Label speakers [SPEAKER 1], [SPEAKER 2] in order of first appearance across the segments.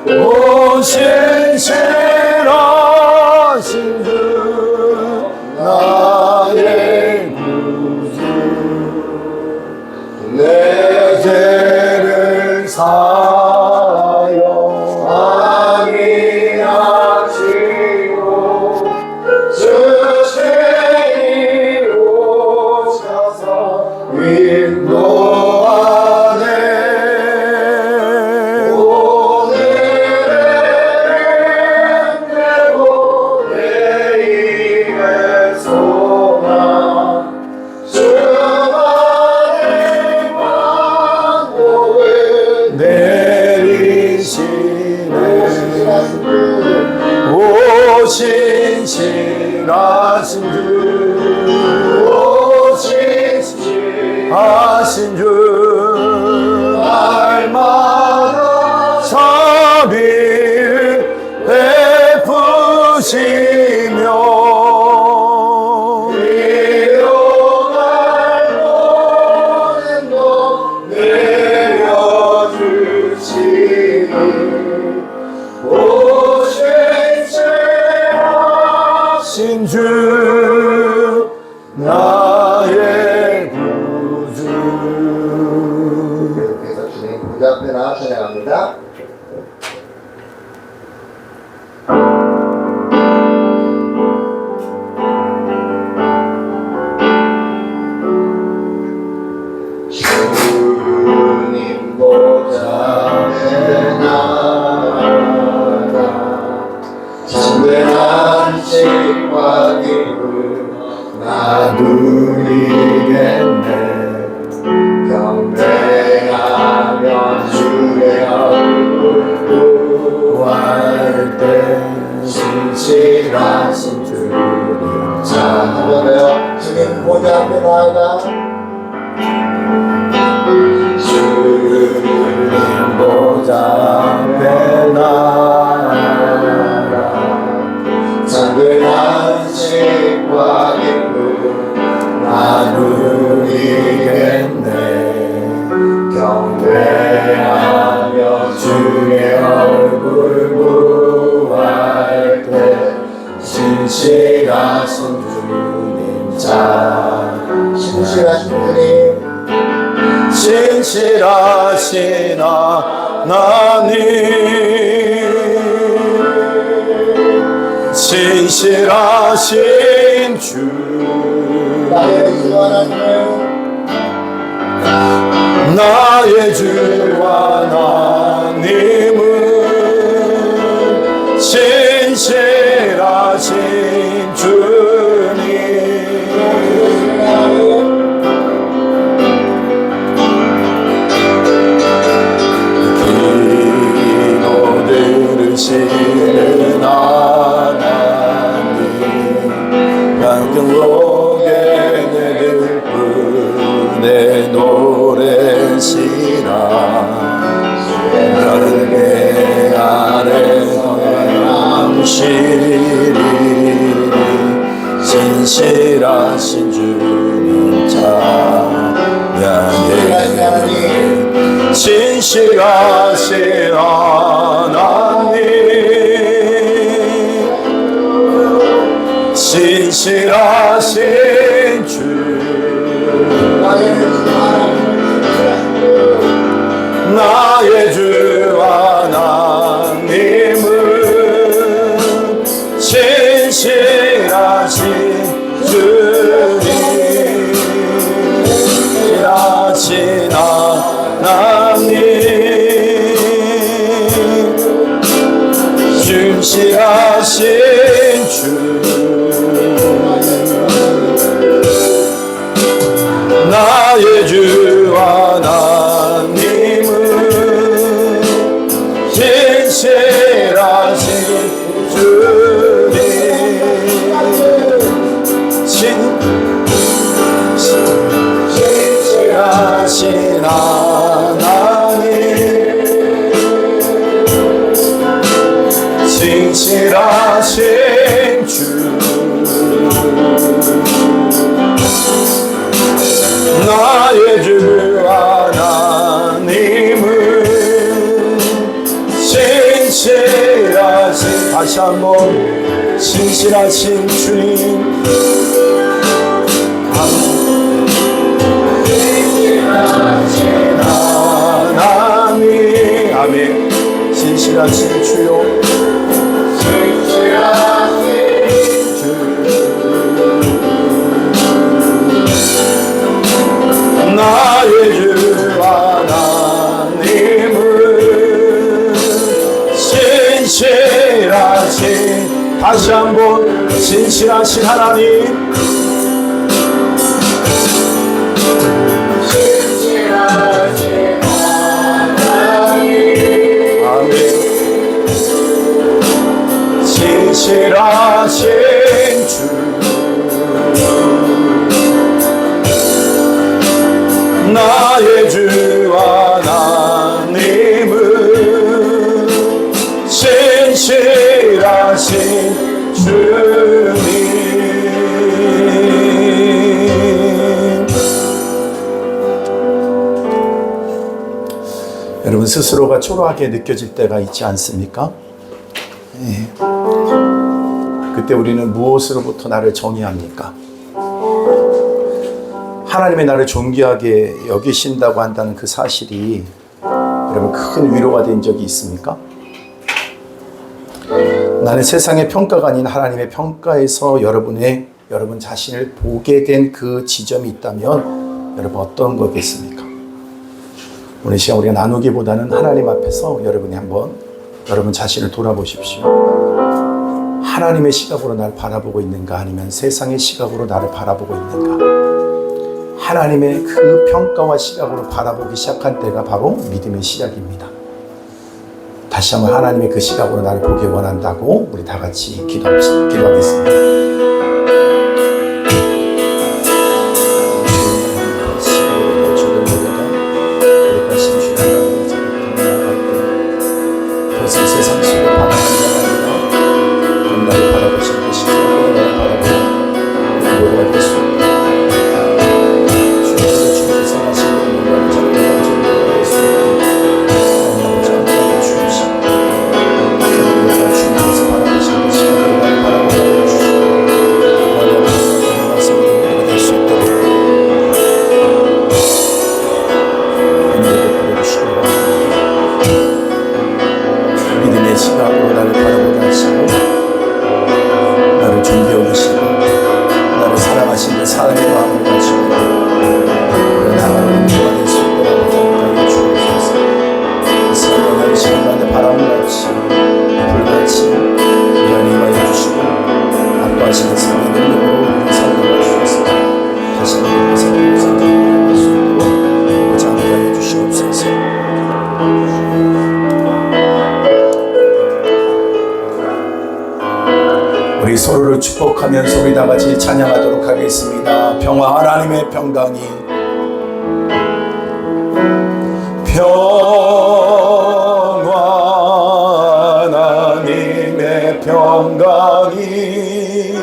[SPEAKER 1] 오 신실하신 주 나의 구주 내 죄를 사하여 항의하시고 주시니 오셔서 인도하네 오늘은 내고 내일의 소망 주만의 만복을 내리시네 오 신실하신 주 오 신실하신 주 날마다 자비를 베푸시며 일용할 모든 것 내려주시니 오 신실하신 주 나의 구주.
[SPEAKER 2] 계속해서 주님 무대 앞에 나와 찬양합니다. 주님 보좌 앞에 나아가 참된 안식과 기쁨 나누리겠네 경배하며 주의 얼굴 구할 때 신실하신 주님 자 한번더요 주님 보좌 앞에 나아가 주님 보좌 앞에 나아가 참된 안식과 기쁨 나누리겠네 경배하며 주의 얼굴 구할 때 신실하신 주님 자 신실하신 주님 신실하신 하나님 신실하신 주 나의 주 하나님은 신실하신 주님 기도 들으시는 하나님 강경록에 내들 뿐의 노래시라 별개 아래서 양실이 신실하신 주님 찬양해 신실하신 하나님 신실하신 주 나의 주 하나님은 신실하신 주님 신실하신 하나님 신실하신 주 나의 주 하나님은 신실하신 주님 신실하신 하나님 신실하신 주 나의 주 하나님은
[SPEAKER 1] 다시 한번 신실하신 주님, 신실하신 하나님, 아멘. 신실하신 주요, 신실하신 주, 나의 주 하나님은 신실하신, 다시 한번 신실하신 하나님, 신실하신 하나님, 아멘. 신실하신 주, 나의 주 하나님은 신실하신 주님. 여러분 스스로가 초라하게 느껴질 때가 있지 않습니까? 예. 그때 우리는 무엇으로부터 나를 정의합니까? 하나님의 나를 존귀하게 여기신다고 한다는 그 사실이 여러분 큰 위로가 된 적이 있습니까? 나는 세상의 평가가 아닌 하나님의 평가에서 여러분 자신을 보게 된 그 지점이 있다면 여러분 어떤 거겠습니까? 오늘 시간 우리가 나누기보다는 하나님 앞에서 여러분이 한번 여러분 자신을 돌아보십시오. 하나님의 시각으로 나를 바라보고 있는가, 아니면 세상의 시각으로 나를 바라보고 있는가? 하나님의 그 평가와 시각으로 바라보기 시작한 때가 바로 믿음의 시작입니다. 다시 한번 하나님의 그 시각으로 나를 보기 원한다고 우리 다 같이 기도하겠습니다. 우리 서로를 축복하면서 우리 다 같이 찬양하도록 하겠습니다. 평화 하나님의 평강이, 평화 하나님의 평강이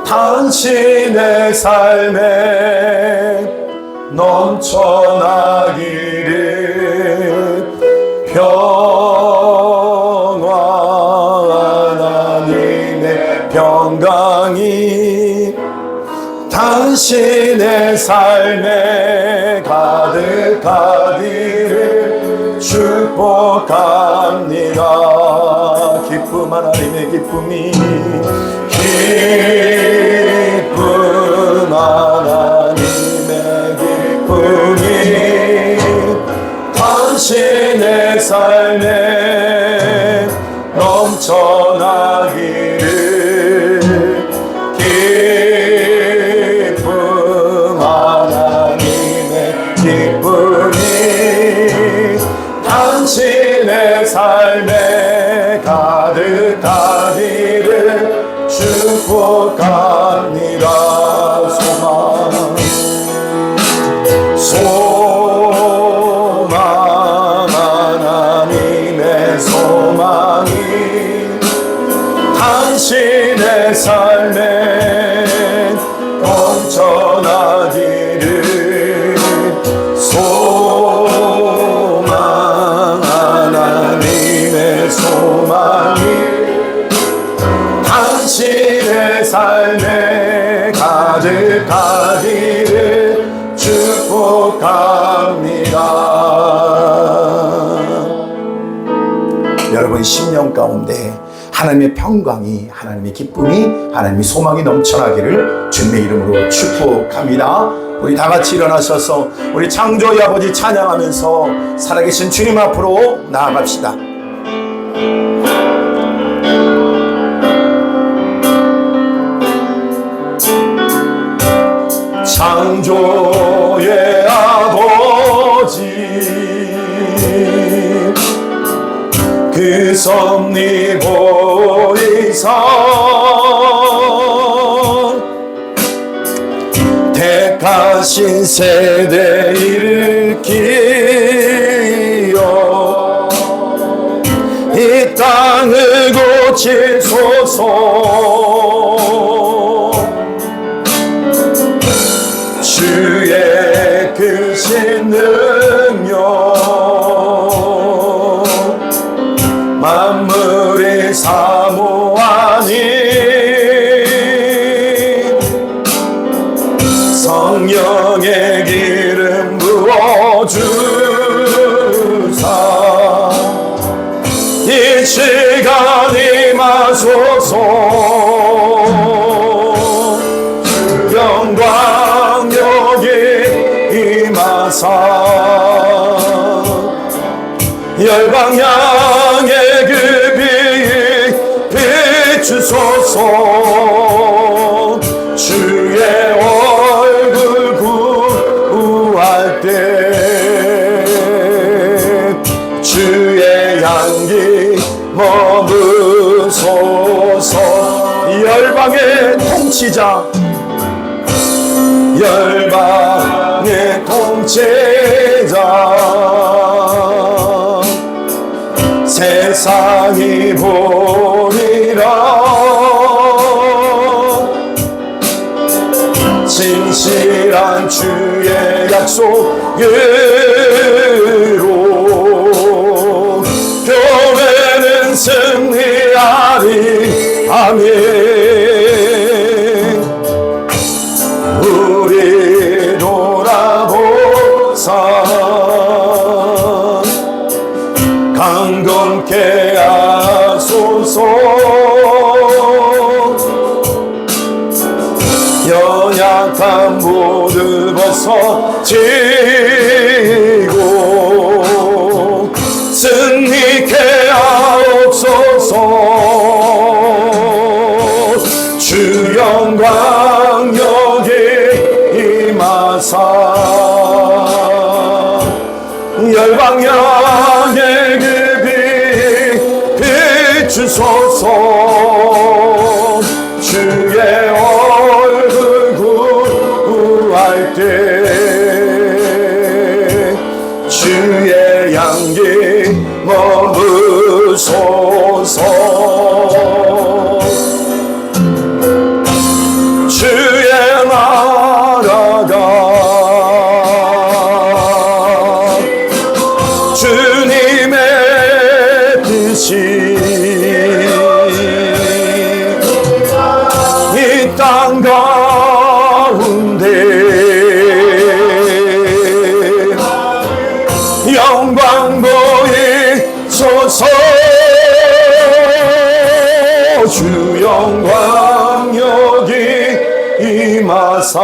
[SPEAKER 1] 당신의 삶에 넘쳐나기를. 평강이 당신의 삶에 가득하기를 축복합니다. 기쁨 하나님의 기쁨이, 기쁨 하나님의 기쁨이 당신의 삶에 넘쳐나기를. 기쁨 하나님의 기쁨이 당신의 삶에 가득하기를 축복합니다. 소망 하나님의 소망이 당신의 삶에 넘쳐나기를. 소망 하나님의 소망이 가득하기를 축복합니다. 여러분, 10년 가운데 하나님의 평강이, 하나님의 기쁨이, 하나님의 소망이 넘쳐나기를 주님의 이름으로 축복합니다. 우리 다 같이 일어나셔서 우리 창조의 아버지 찬양하면서 살아계신 주님 앞으로 나아갑시다. 창조의 아버지, 그 섭리 보이사 택하신 세대 일으키어 이 땅을 고치소서. 주의 크신 능력 만물이 사모하니 성령의 기름 부어주사 이 시간 임하소서. 영광 여기 임하사 열방 향해 그 빛 비추소서. 주의 얼굴 구할 때 주의 향기 머무소서. 열방의 통치자, 열방의 통치자, 세상이 보리라. 진실한 주의 약속으로 교회는 승리하리. 아멘. 우리 돌아보사 강건케 하소서. 연약한 모두 벗어지고 승리케 하옵소서. 주 영광 여기 임하사 열방 향해 그 빛 비추소서. 주의 얼굴 구할 때 주의 향기 머무소서. 주의 나라가 주님의 뜻이 이 땅 가운데 영광 보이소서. 주 영광 여기 임하사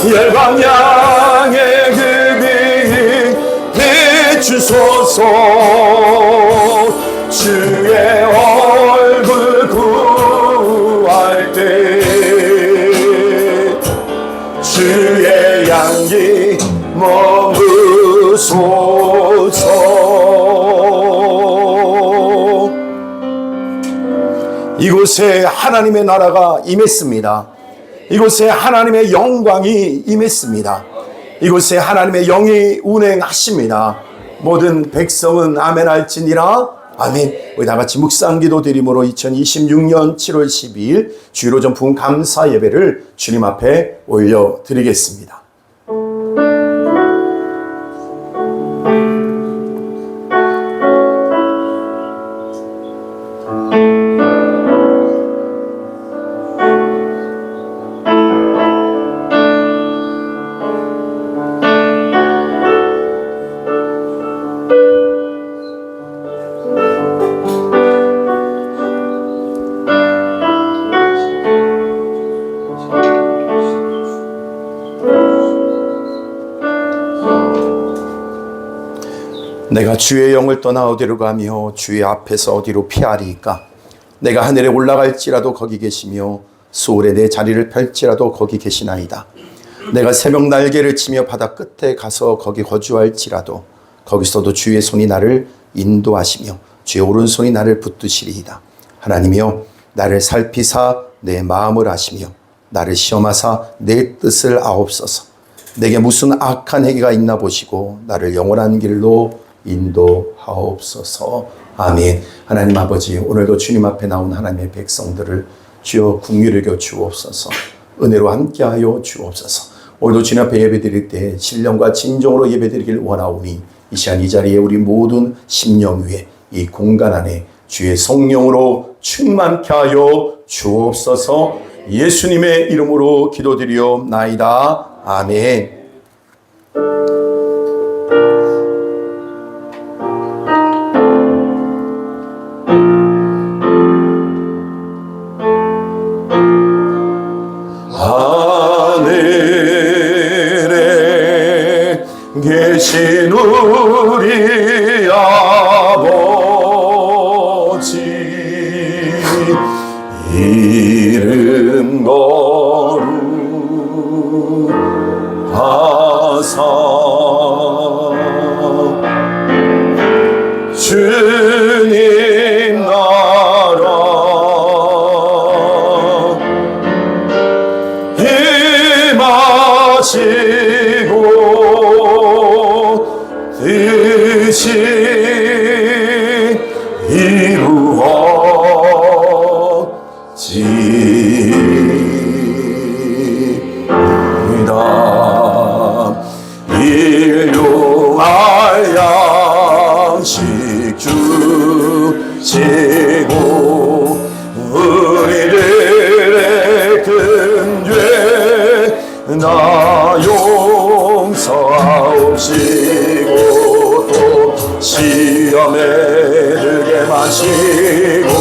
[SPEAKER 1] 열방 향해 그 빛 비추소서. 주의 얼굴 구할 때 주의 향기 머무소서. 이곳에 하나님의 나라가 임했습니다. 이곳에 하나님의 영광이 임했습니다. 이곳에 하나님의 영이 운행하십니다. 모든 백성은 아멘 할지니라. 아멘. 우리 다 같이 묵상기도 드림으로 2026년 7월 12일 주일오 전품 감사 예배를 주님 앞에 올려드리겠습니다. 내가 주의 영을 떠나 어디로 가며 주의 앞에서 어디로 피하리이까? 내가 하늘에 올라갈지라도 거기 계시며 수월에 내 자리를 펼지라도 거기 계시나이다. 내가 새벽 날개를 치며 바다 끝에 가서 거기 거주할지라도 거기서도 주의 손이 나를 인도하시며 주의 오른손이 나를 붙드시리이다. 하나님이여, 나를 살피사 내 마음을 아시며 나를 시험하사 내 뜻을 아옵소서. 내게 무슨 악한 행위가 있나 보시고 나를 영원한 길로 인도하옵소서. 아멘. 하나님 아버지, 오늘도 주님 앞에 나온 하나님의 백성들을 주여 긍휼히 여겨 주옵소서. 은혜로 함께하여 주옵소서. 오늘도 주님 앞에 예배드릴 때 신령과 진정으로 예배드리길 원하오니 이 시간 이 자리에 우리 모든 심령 위에 이 공간 안에 주의 성령으로 충만케 하여 주옵소서. 예수님의 이름으로 기도드리옵나이다. 아멘. 하늘에 계신 우리 아버지, 이름 거룩하사 주님 나라 임하시고 뜻이 이루어지이다. 일용할 양식 주시고 우리들의 큰 죄 나 용서하옵시고 또 시험에 들게 마시고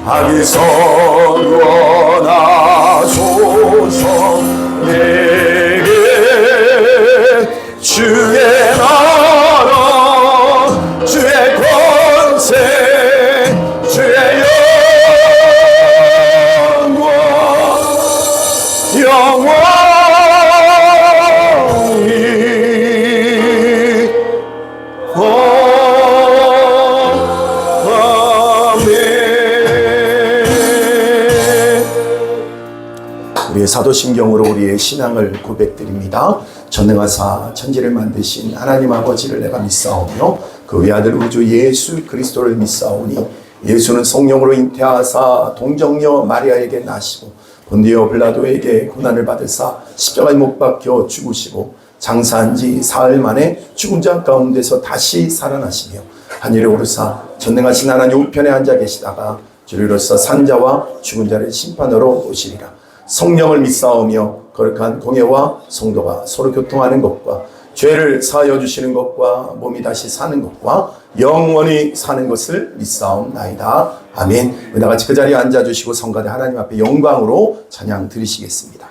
[SPEAKER 1] 악에서 구원하소서. 내게 주의 나라 주의 권세 주의 영원히 우리의 사도신경으로 우리의 신앙을 고백드립니다. 전능하사 천지를 만드신 하나님 아버지를 내가 믿사오며 그 외아들 우주 예수 그리스도를 믿사오니 예수는 성령으로 잉태하사 동정녀 마리아에게 나시고 본디오 빌라도에게 고난을 받으사 십자가에 못 박혀 죽으시고 장사한 지 사흘 만에 죽은 자 가운데서 다시 살아나시며 하늘에 오르사 전능하신 하나님 우편에 앉아 계시다가 주리로서 산자와 죽은 자를 심판하러 오시리라. 성령을 믿사오며 거룩한 공예와 성도가 서로 교통하는 것과 죄를 사하여 주시는 것과 몸이 다시 사는 것과 영원히 사는 것을 믿사옵나이다. 아멘. 우리 다같이 그 자리에 앉아주시고 성가대 하나님 앞에 영광으로 찬양 드리시겠습니다.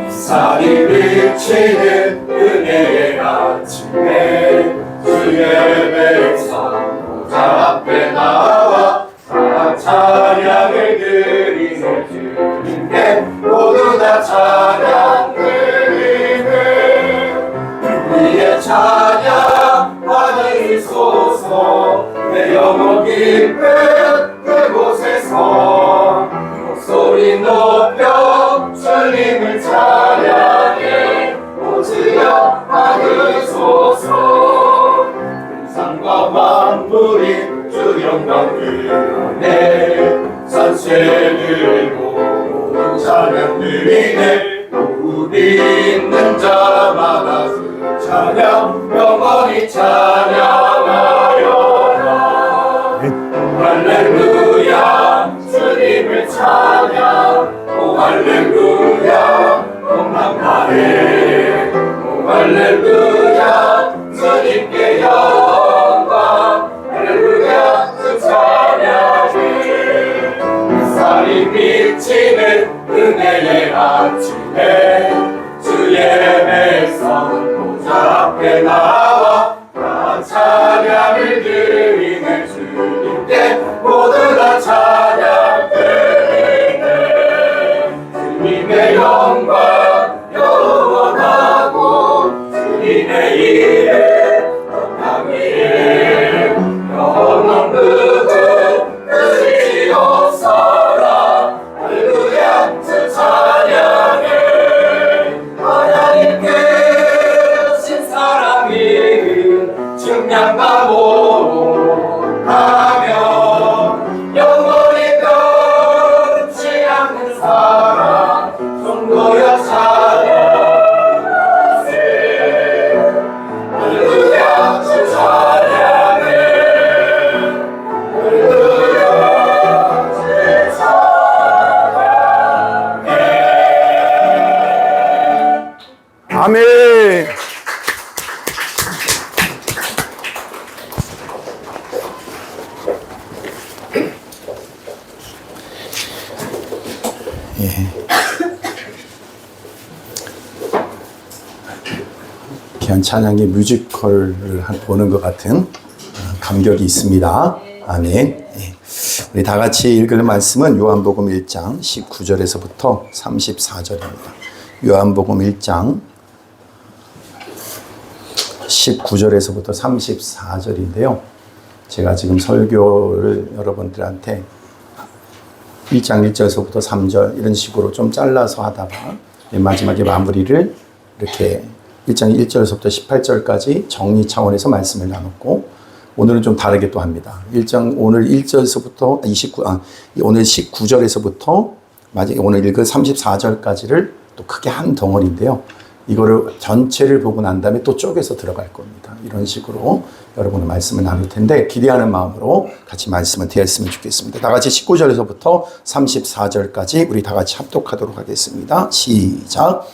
[SPEAKER 3] 살이 비치는 은혜의 아침에 주의 백성 보좌 앞에 나와 다 찬양을 드리네. 주님께 모두 다 찬양 드리네. 우리의 찬양 받으소서. 내 영혼 깊은 그곳에서 목소리 높여 주님을 찬양해. 오지여 받으소서. 세상과 만물이 주 영광 드러내. 산세 들고 모두 찬양 드리네. 우리 있는 자마다 주 찬양 영원히 찬양하여라. 할렐루야 주님을 찬양. 오 할렐루야 공감하네. 예배 성도자 앞에 나와 다 찬양을 드리네. 주님께 모두 다 찬양 드리네. 주님의 영광 영원하고 주님의 이름 땅 위에 영원 그분 끝이 없어라. 할렐루야 주 찬양해. 하나님께 주신 사랑이 증량과 못하며 영원히 변치 않는 사랑 성도여 찬양하세. 할렐루야 주 찬양해. 할렐루야 주 찬양해.
[SPEAKER 1] 아멘. 예. 귀한 찬양의 뮤지컬을 보는 것 같은 감격이 있습니다. 아멘. 예. 우리 다 같이 읽을 말씀은 요한복음 1장 19절에서부터 34절입니다. 요한복음 1장 19절에서부터 34절인데요. 제가 지금 설교를 여러분들한테 1장 1절에서부터 3절 이런 식으로 좀 잘라서 하다가 마지막에 마무리를 이렇게 1장 1절에서부터 18절까지 정리 차원에서 말씀을 나눴고, 오늘은 좀 다르게 또 합니다. 오늘 1절에서부터 오늘 19절에서부터 오늘 읽은 34절까지를 또 크게 한 덩어리인데요. 이거를 전체를 보고 난 다음에 또 쪼개서 들어갈 겁니다. 이런 식으로 여러분의 말씀을 나눌 텐데 기대하는 마음으로 같이 말씀을 드렸으면 좋겠습니다. 다 같이 19절에서부터 34절까지 우리 다 같이 합독하도록 하겠습니다. 시작.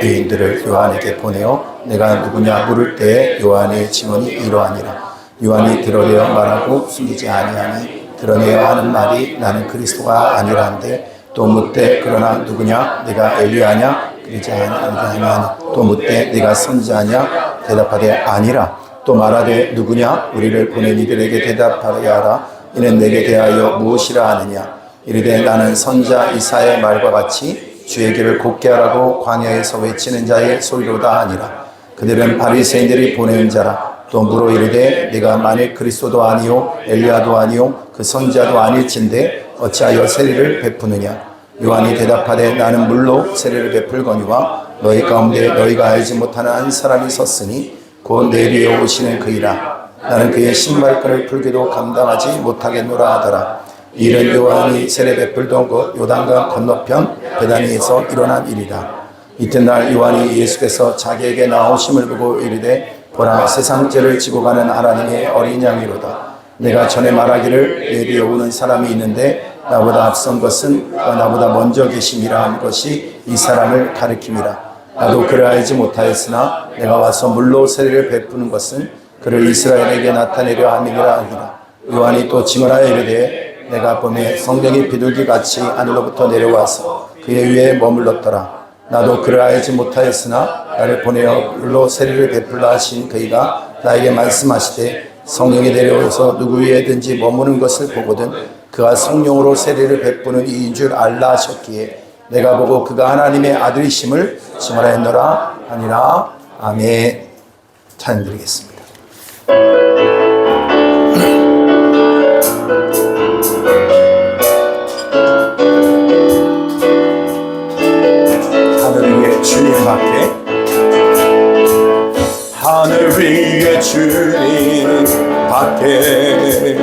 [SPEAKER 1] 유인들을 요한에게 보내어 내가 누구냐 물을 때에 요한의 증언이 이러하니라. 요한이 드러내어 말하고 숨기지 아니하니 드러내어 하는 말이 나는 그리스도가 아니라는데 또 묻되 그러나 누구냐 내가 엘리야냐 그러지 아니하니 또 묻되 네가 선지자냐 대답하되 아니라 또 말하되 누구냐 우리를 보낸 이들에게 대답하게 하라. 이는 내게 대하여 무엇이라 하느냐. 이르되 나는 선지자 이사야의 말과 같이 주의 길을 곧게 하라고 광야에서 외치는 자의 소리로다 하니라. 그들은 바리새인들이 보낸 자라. 또 물어 이르되 네가 만일 그리스도도 아니요 엘리야도 아니요 그 선지자도 아닐진데 어찌하여 세례를 베푸느냐. 요한이 대답하되 나는 물로 세례를 베풀거니와 너희 가운데 너희가 알지 못하는 한 사람이 섰으니 곧 내 뒤에 오시는 그이라. 나는 그의 신발끈을 풀기도 감당하지 못하겠노라 하더라. 이는 요한이 세례 베풀던 곳 요단강 건너편 베다니에서 일어난 일이다. 이튿날 요한이 예수께서 자기에게 나오심을 보고 이르되 보라 세상 죄를 지고 가는 하나님의 어린 양이로다. 내가 전에 말하기를 내 뒤에 오는 사람이 있는데 나보다 앞선 것은 나보다 먼저 계심이라 한 것이 이 사람을 가리킴이라. 나도 그를 알지 못하였으나 내가 와서 물로 세례를 베푸는 것은 그를 이스라엘에게 나타내려 함이니라 하니라. 요한이 또 증언하여 이르되 내가 봄에 성령이 비둘기같이 하늘로부터 내려와서 그의 위에 머물렀더라. 나도 그를 알지 못하였으나 나를 보내어 물로 세례를 베풀라 하신 그이가 나에게 말씀하시되 성령이 내려오서 누구 위에든지 머무는 것을 보거든 그가 성령으로 세례를 베푸는 이인 줄 알라 하셨기에 내가 보고 그가 하나님의 아들이심을 증언하였노라 하니라. 아멘. 찬양드리겠습니다. 하늘 위에 주님 앞에 하늘 위에 주님 밖에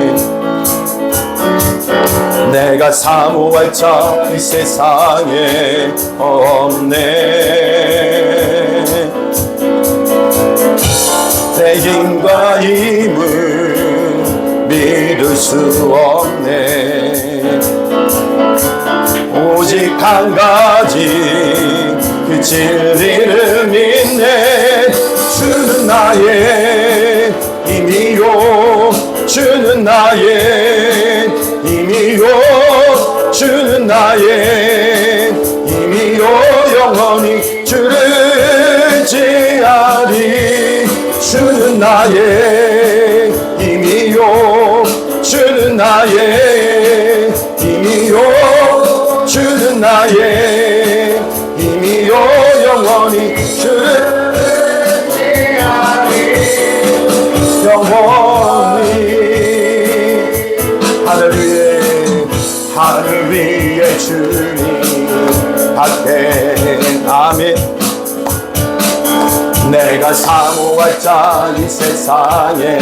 [SPEAKER 1] 내가 사모할 자 이 세상에 없네. 내 힘과 힘을 믿을 수 없네. 오직 한 가지 그 진리를 믿네. 주는 나의 힘이요 주는 나의 힘이요 주는 나의 힘이요 영원히 주를 지하리. 주는 나의 힘이요 주는 나의 힘이요 주는 나의 힘이요 영원히 주를 지하리. 영원히 하늘 위에 주님 밖에. 아멘. 내가 사모할 자 이 세상에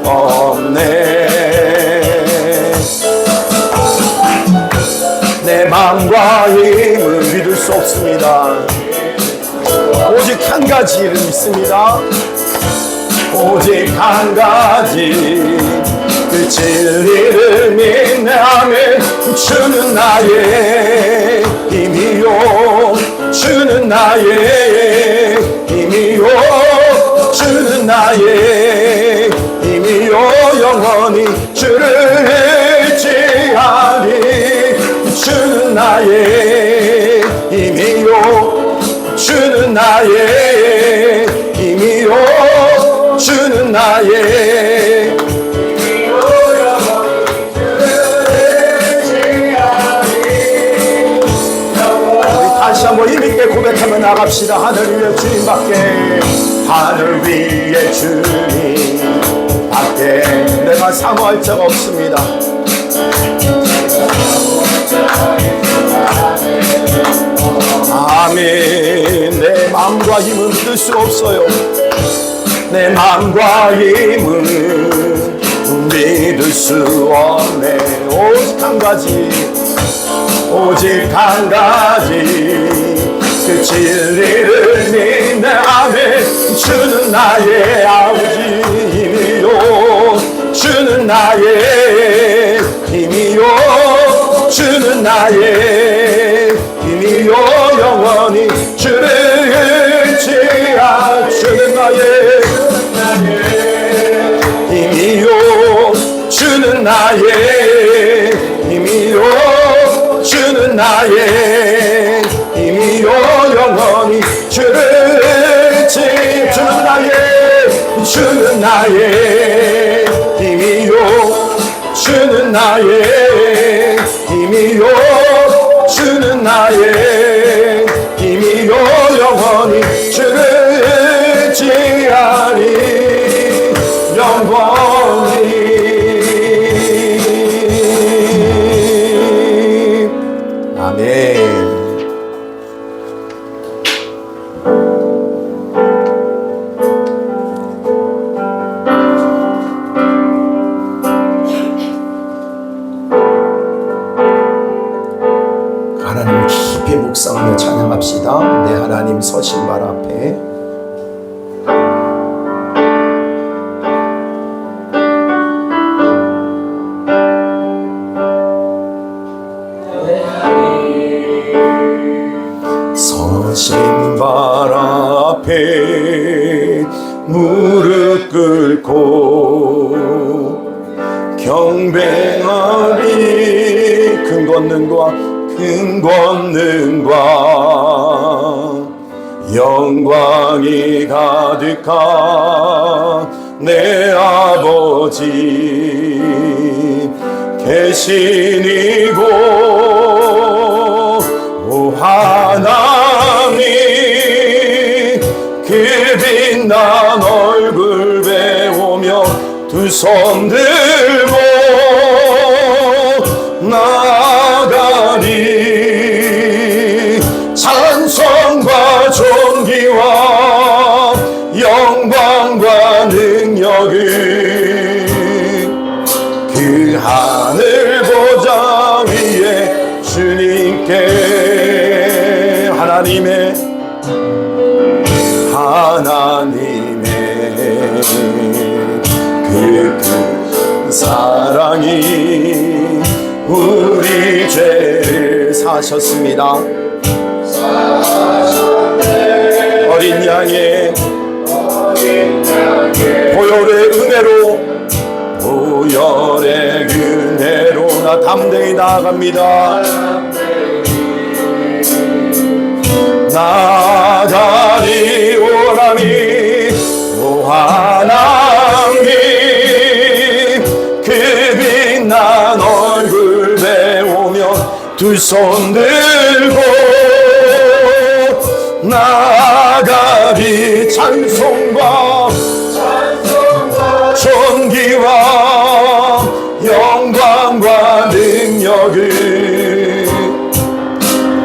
[SPEAKER 1] 없네. 내 마음과 힘을 믿을 수 없습니다. 오직 한 가지를 믿습니다. 오직 한 가지, 그 진리를 믿네. 아멘. 주는 나의 힘이요 주는 나의 힘이요 주는 나의 힘이요 영원히 주를 지하리. 주는 나의 힘이요 주는 나의 힘이요 주는 나의 힘이요 영원히 주를 지하리. 우리 다시 한번 힘있게 고백하며 나갑시다. 하늘 위에 주님밖에. 하늘 위에 주님 밖에 내가 사모할 자가 없습니다. 아멘. 내 마음과 힘은 믿을 수 없어요. 내 마음과 힘은 믿을 수 없네. 오직 한 가지, 오직 한 가지, 그 진리를 믿네. 아멘. 주는 나의 아버지 힘이요 주는 나의 힘이요 주는 나의 힘이요 영원히 주를 지하. 주는 나의 힘이요 주는 나의 힘이요 주는 나의 힘이요 영원히 주를 지. 주는 나의 힘이요 주는 나의 힘이요 주는 나의 힘이요 영원히 주를 지하리. 영원히. 아멘. 하나님을 깊이 묵상하며 찬양합시다. 내 하나님 서신 발 앞에. 서신 발 앞에 무릎 꿇고 경배하리. 큰 권능과 영광이 가득한 내 아버지 계신 이곳. 오 하나님 그 빛난 얼굴 배우며 두 손 들고 나가리. 찬송과 존귀와 영광과 능력을 그 하늘 보좌 위에 주님께. 하나님의 그 사랑이 우리 죄를 사셨습니다. 어린 양의 보혈의 은혜로 나 담대히 나아갑니다. 나 두 손 들고 나아가리. 찬송과 존귀와 영광과 능력을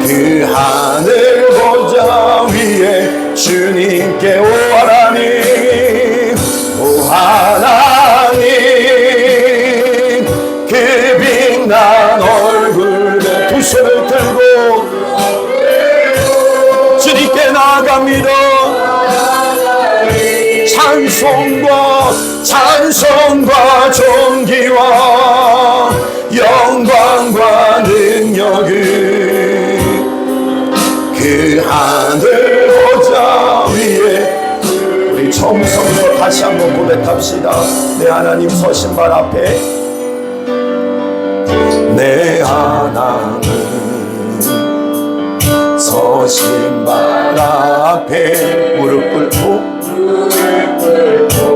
[SPEAKER 1] 그 하늘 보좌 위에 주님께 오 하나님, 오 하나님, 그 빛난 얼굴에 두 손을 들고 주님께 나아갑니다. 찬송과 존귀와 영광과 능력을 그 하늘 보좌 위에. 우리 정성으로 다시 한번 고백합시다. 내 하나님 서신 발 앞에, 내 하나님 서신 발 앞에 무릎 꿇고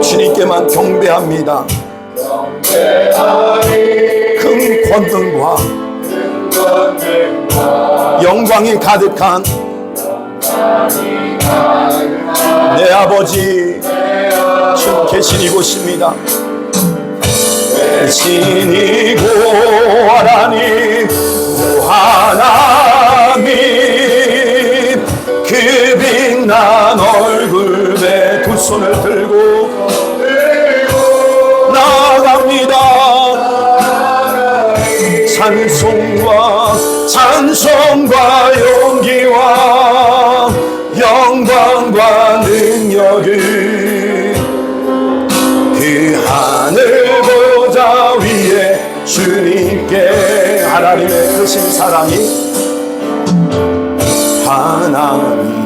[SPEAKER 1] 주님께만 경배합니다. 큰 권능과 영광이 가득한 내 아버지, 주님 계신 이곳입니다. 계신 이곳 하나님, 오 하나님, 그 빛난 얼굴에 두 손을 들고 나아갑니다. 찬송과 용기와 영광과 능력을 그 하늘 보좌 위에 주님께. 하나님의 크신 사랑이, 하나님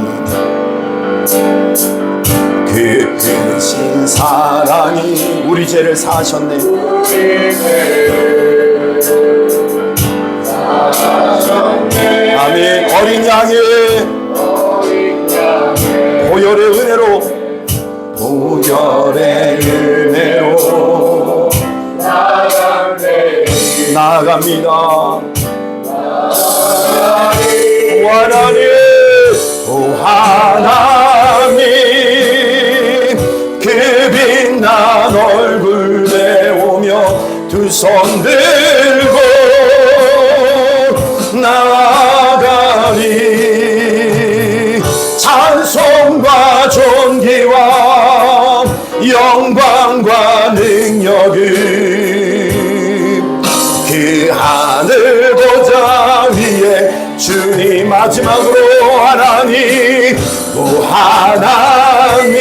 [SPEAKER 1] 그 크신 사랑이 우리 죄를 사하셨네. 아멘. 어린 양의 보혈의 은혜로 나아갑니다. 오 하나님, 그 빛난 얼굴에 오며 두 손 들고 나아가리. 찬송과 존귀와 영광과 능력을 그 하늘 보좌 위에 주님. 마지막으로 하나님, 오 하나님,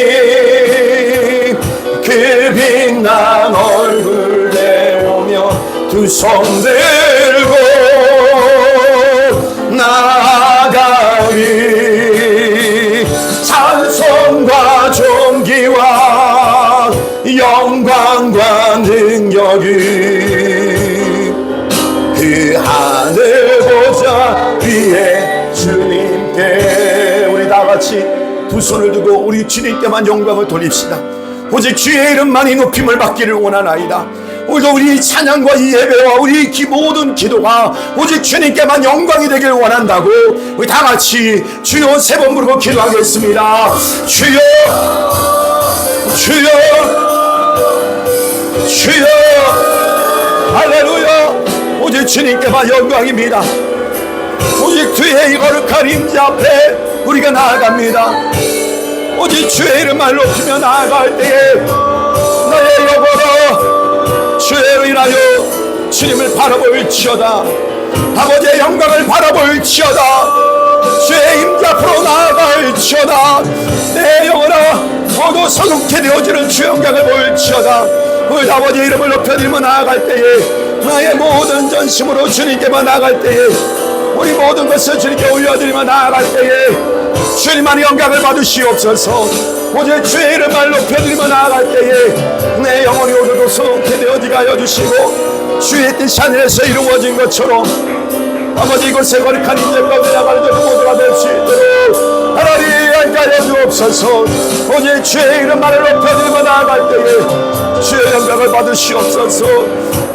[SPEAKER 1] 그 빛난 얼굴에 오며 두 손 들고 나아가리. 찬송과 존귀와 영광과 능력을 그 하늘 보좌 위에 주님께. 우리 다 같이 두 손을 두고 우리 주님께만 영광을 돌립시다. 오직 주의 이름만이 높임을 받기를 원하나이다. 오늘 우리 찬양과 이 예배와 우리 모든 기도가 오직 주님께만 영광이 되길 원한다고 우리 다 같이 주여 세 번 부르고 기도하겠습니다. 주여, 주여, 주여. 할렐루야. 오직 주님께만 영광입니다. 오직 주의 이 거룩한 임재 앞에 우리가 나아갑니다. 오직 주의 이름만 높이며 나아갈 때에 나의 영혼아 주의 인하여 주님을 바라볼지어다. 아버지의 영광을 바라볼지어다. 주의 임재 앞으로 나아갈지어다. 내 영혼아 모두 성숙해 되어지는 주의 영광을 볼지어다. 우리 아버지의 이름을 높여드리며 나아갈 때에 나의 모든 전심으로 주님께만 나아갈 때에 우리 모든 것을 주님께 올려드리며 나아갈 때에 주님만의 영광을 받으시옵소서. 오직 주의 이름을 높여드리며 나아갈 때에 내 영혼이 오늘도 성숙해 되어지게 하여 주시고 주의 뜻이 하늘에서 이루어진 것처럼 아버지 이곳에 거룩한 인재 가운데 나가는 모두가 될 수 있도록 하나님 함께 하여 주옵소서. 주옵소서. 오직 주의 이름만을 높여들고 나아갈 때에 주의 영광을 받으시옵소서.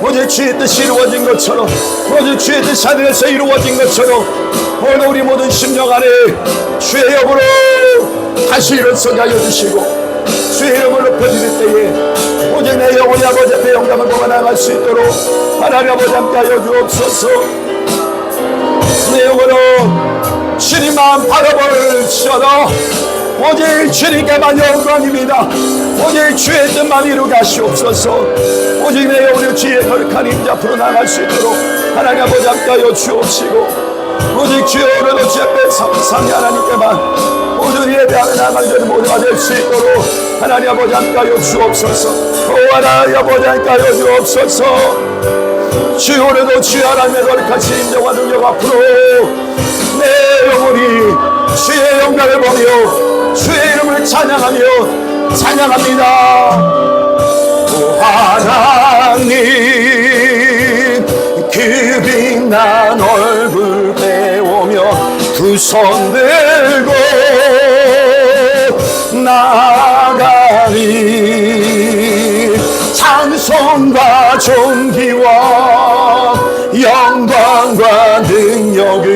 [SPEAKER 1] 오직 주의 뜻이 이루어진 것처럼, 오직 주의 뜻 하늘에서 이루어진 것처럼 오늘 우리 모든 심령 안에 주의 영으로 다시 일어서게 하여 주시고, 주의 이름을 높여드릴 때에 오직 내 영혼이 아버지 앞에 영광을 보고 나아갈 수 있도록 하나님 아버지 함께 하여 주옵소서. 내 영혼은 주님 마음 바라볼지어다. 오직 주님께만 영광입니다. 오직 주의 뜻만 이루게 하시옵소서. 오직 내 영혼의 주의 거룩한 임자 앞으로 나아갈 수 있도록 하나님 아버지 함께 하여 주옵시고, 오직 주의 오늘도 주 앞에 삼삼이 하나님께만 모든 예배하며 나아가는 저들 모두가 될 수 있도록 하나님 아버지 함께 하여 주옵소서. 오 하나님 아버지 함께 하여 주옵소서. 주 오늘도 주 하나님의 거룩하신 인정과 능력 앞으로 내 영혼이 주의 영광을 보며 주의 이름을 찬양하며 찬양합니다. 오 하나님 그 빛난 얼굴 배우며 두 손 들고 나가리. 찬송과 존귀와 영광과 능력을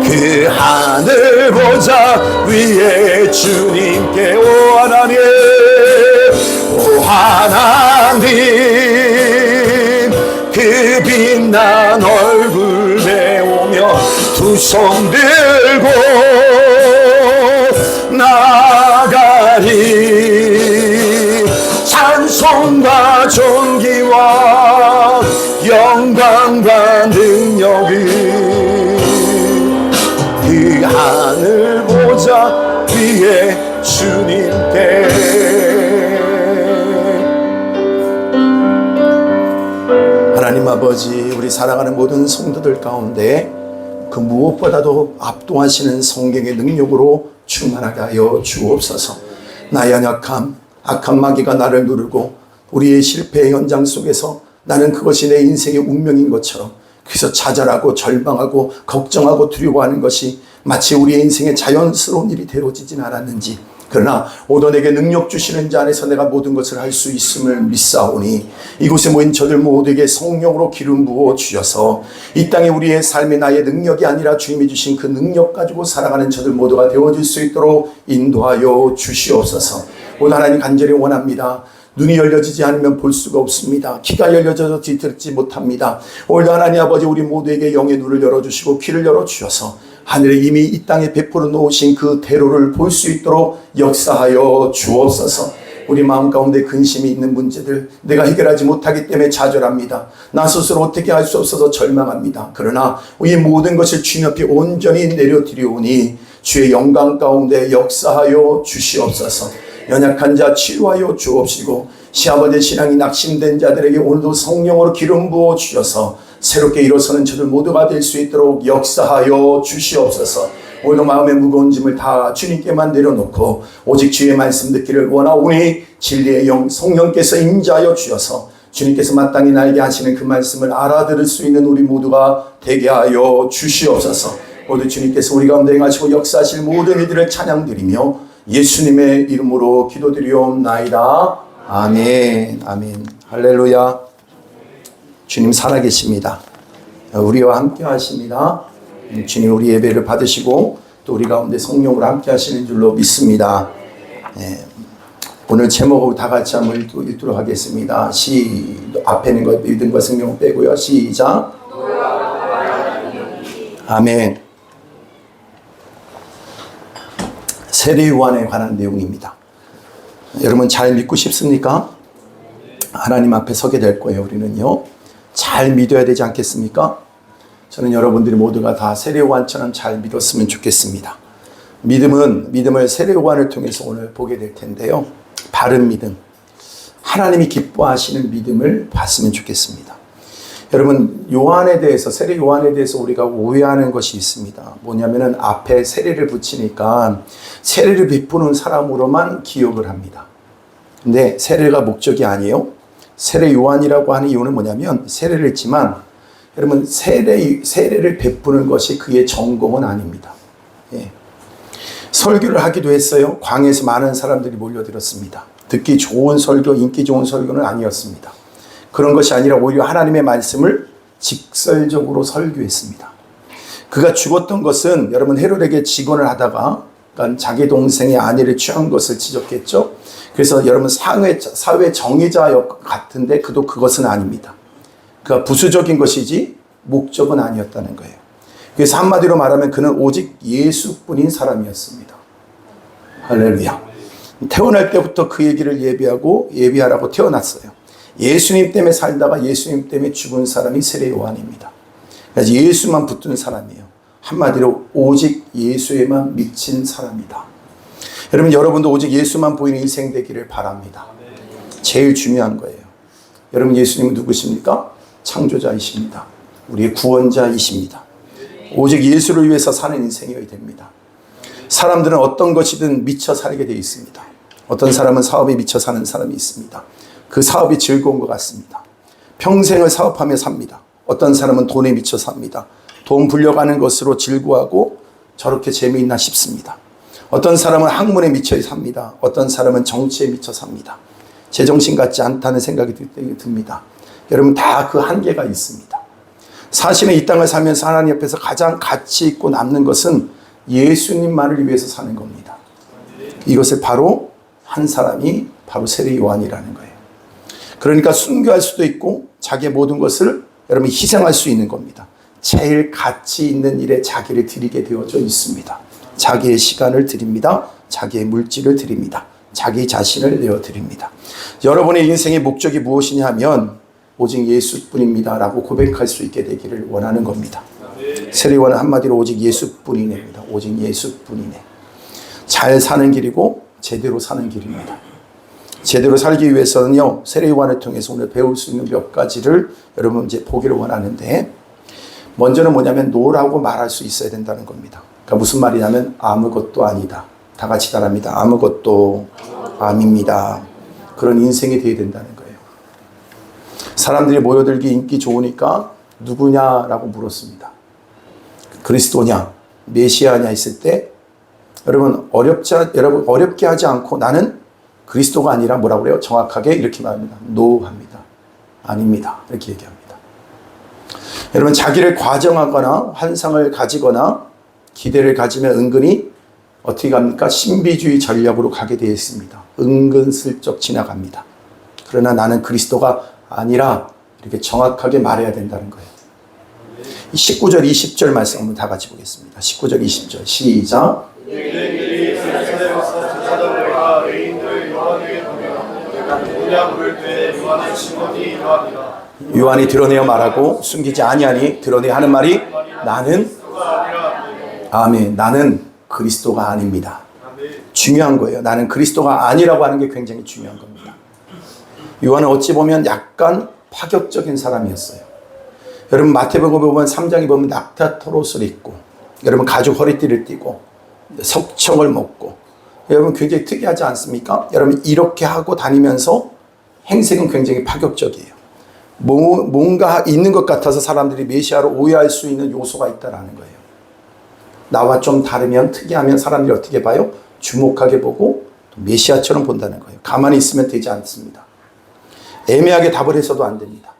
[SPEAKER 1] 그 하늘 보좌 위에 주님께 오 하나님, 오 하나님 그 빛난 얼굴 배우며 두 손 들고 나가리. 찬송과 존귀와 영광과 능력을 그 하늘 보좌 위에 주님께. 하나님 아버지, 우리 사랑하는 모든 성도들 가운데 그 무엇보다도 압도하시는 성경의 능력으로 충만하게 하여 주옵소서. 나의 연약함, 악한 마귀가 나를 누르고 우리의 실패의 현장 속에서 나는 그것이 내 인생의 운명인 것처럼 그래서 좌절하고 절망하고 걱정하고 두려워하는 것이 마치 우리의 인생의 자연스러운 일이 되어지진 않았는지, 그러나 오더 내게 능력 주시는 자 안에서 내가 모든 것을 할 수 있음을 믿사오니 이곳에 모인 저들 모두에게 성령으로 기름 부어 주셔서 이 땅에 우리의 삶의 나의 능력이 아니라 주님이 주신 그 능력 가지고 살아가는 저들 모두가 되어질 수 있도록 인도하여 주시옵소서. 오늘 하나님 간절히 원합니다. 눈이 열려지지 않으면 볼 수가 없습니다. 귀가 열려져서 듣지 못합니다. 오늘도 하나님 아버지 우리 모두에게 영의 눈을 열어주시고 귀를 열어주셔서 하늘에 이미 이 땅에 베풀어 놓으신 그 대로를 볼 수 있도록 역사하여 주옵소서. 우리 마음 가운데 근심이 있는 문제들, 내가 해결하지 못하기 때문에 좌절합니다. 나 스스로 어떻게 할 수 없어서 절망합니다. 그러나 우리 모든 것을 주님 앞에 온전히 내려드리오니 주의 영광 가운데 역사하여 주시옵소서. 연약한 자 치유하여 주옵시고 시아버지 신앙이 낙심된 자들에게 오늘도 성령으로 기름 부어 주셔서 새롭게 일어서는 저들 모두가 될 수 있도록 역사하여 주시옵소서. 오늘도 마음의 무거운 짐을 다 주님께만 내려놓고 오직 주의 말씀 듣기를 원하오니 진리의 영 성령께서 임재하여 주셔서 주님께서 마땅히 나에게 하시는 그 말씀을 알아들을 수 있는 우리 모두가 되게 하여 주시옵소서. 오늘 주님께서 우리 가운데 행하시고 역사하실 모든 이들을 찬양드리며 예수님의 이름으로 기도드리옵나이다. 아멘. 아멘. 할렐루야. 주님 살아계십니다. 우리와 함께 하십니다. 주님 우리 예배를 받으시고 또 우리 가운데 성령으로 함께 하시는 줄로 믿습니다. 오늘 제목을 다 같이 한번 읽도록 하겠습니다. 앞에 있는 것 믿음과 성령 빼고요. 시작. 아멘. 세례 요한에 관한 내용입니다. 여러분 잘 믿고 싶습니까? 하나님 앞에 서게 될 거예요. 우리는요. 잘 믿어야 되지 않겠습니까? 저는 여러분들이 모두가 다 세례 요한처럼 잘 믿었으면 좋겠습니다. 믿음을 세례 요한을 통해서 오늘 보게 될 텐데요. 바른 믿음, 하나님이 기뻐하시는 믿음을 봤으면 좋겠습니다. 여러분 요한에 대해서, 세례 요한에 대해서 우리가 오해하는 것이 있습니다. 뭐냐면은 앞에 세례를 붙이니까 세례를 베푸는 사람으로만 기억을 합니다. 근데 세례가 목적이 아니에요. 세례 요한이라고 하는 이유는 뭐냐면 세례를 했지만 여러분 세례를 베푸는 것이 그의 전공은 아닙니다. 예. 설교를 하기도 했어요. 광야에서 많은 사람들이 몰려들었습니다. 듣기 좋은 설교, 인기 좋은 설교는 아니었습니다. 그런 것이 아니라 오히려 하나님의 말씀을 직설적으로 설교했습니다. 그가 죽었던 것은 여러분 헤롯에게 직언을 하다가 그러니까 자기 동생의 아내를 취한 것을 지적했죠. 그래서 여러분 사회 정의자 같은데 그도 그것은 아닙니다. 그가 부수적인 것이지 목적은 아니었다는 거예요. 그래서 한마디로 말하면 그는 오직 예수뿐인 사람이었습니다. 할렐루야. 태어날 때부터 그 얘기를 예비하라고 태어났어요. 예수님 때문에 살다가 예수님 때문에 죽은 사람이 세례 요한입니다. 그래서 예수만 붙든 사람이에요. 한마디로 오직 예수에만 미친 사람이다. 여러분도 오직 예수만 보이는 인생 되기를 바랍니다. 제일 중요한 거예요. 여러분 예수님은 누구십니까? 창조자이십니다. 우리의 구원자이십니다. 오직 예수를 위해서 사는 인생이어야 됩니다. 사람들은 어떤 것이든 미쳐 살게 되어 있습니다. 어떤 사람은 사업에 미쳐 사는 사람이 있습니다. 그 사업이 즐거운 것 같습니다. 평생을 사업하며 삽니다. 어떤 사람은 돈에 미쳐 삽니다. 돈 불려가는 것으로 즐거워하고 저렇게 재미있나 싶습니다. 어떤 사람은 학문에 미쳐 삽니다. 어떤 사람은 정치에 미쳐 삽니다. 제정신 같지 않다는 생각이 듭니다. 여러분 다 그 한계가 있습니다. 사실은 이 땅을 살면서 하나님 앞에서 가장 가치 있고 남는 것은 예수님만을 위해서 사는 겁니다. 이것을 바로 한 사람이 바로 세례 요한이라는 거예요. 그러니까 순교할 수도 있고 자기의 모든 것을 여러분 희생할 수 있는 겁니다. 제일 가치 있는 일에 자기를 드리게 되어져 있습니다. 자기의 시간을 드립니다. 자기의 물질을 드립니다. 자기 자신을 내어드립니다. 여러분의 인생의 목적이 무엇이냐 하면 오직 예수뿐입니다 라고 고백할 수 있게 되기를 원하는 겁니다. 세례요한은 한마디로 오직 예수뿐이네입니다. 오직 예수뿐이네. 잘 사는 길이고 제대로 사는 길입니다. 제대로 살기 위해서는요, 세례요한을 통해서 오늘 배울 수 있는 몇 가지를 여러분 이제 보기를 원하는데, 먼저는 뭐냐면 노라고 말할 수 있어야 된다는 겁니다. 그러니까 무슨 말이냐면 아무것도 아니다. 다 같이 따라합니다. 아무것도 아닙니다. 그런 인생이 되어야 된다는 거예요. 사람들이 모여들기 인기 좋으니까 누구냐라고 물었습니다. 그리스도냐, 메시아냐 했을 때 여러분 어렵게 하지 않고 나는 그리스도가 아니라 뭐라고 그래요? 정확하게 이렇게 말합니다. 노합니다. 아닙니다. 이렇게 얘기합니다. 여러분 자기를 과정하거나 환상을 가지거나 기대를 가지면 은근히 어떻게 갑니까? 신비주의 전략으로 가게 되어 있습니다. 은근슬쩍 지나갑니다. 그러나 나는 그리스도가 아니라 이렇게 정확하게 말해야 된다는 거예요. 19절, 20절 말씀 한번 다 같이 보겠습니다. 19절, 20절 시작. 요한이 드러내어 말하고 숨기지 아니하니 드러내야 하는 말이 나는 아멘. 나는 그리스도가 아닙니다. 중요한 거예요. 나는 그리스도가 아니라고 하는 게 굉장히 중요한 겁니다. 요한은 어찌 보면 약간 파격적인 사람이었어요. 여러분 마태복음 보면 3장에 보면 낙타토롯을 입고 여러분 가죽 허리띠를 띠고 석청을 먹고 여러분 굉장히 특이하지 않습니까? 여러분 이렇게 하고 다니면서 행색은 굉장히 파격적이에요. 뭔가 있는 것 같아서 사람들이 메시아로 오해할 수 있는 요소가 있다는 거예요. 나와 좀 다르면 특이하면 사람들이 어떻게 봐요? 주목하게 보고 메시아처럼 본다는 거예요. 가만히 있으면 되지 않습니다. 애매하게 답을 해서도 안 됩니다.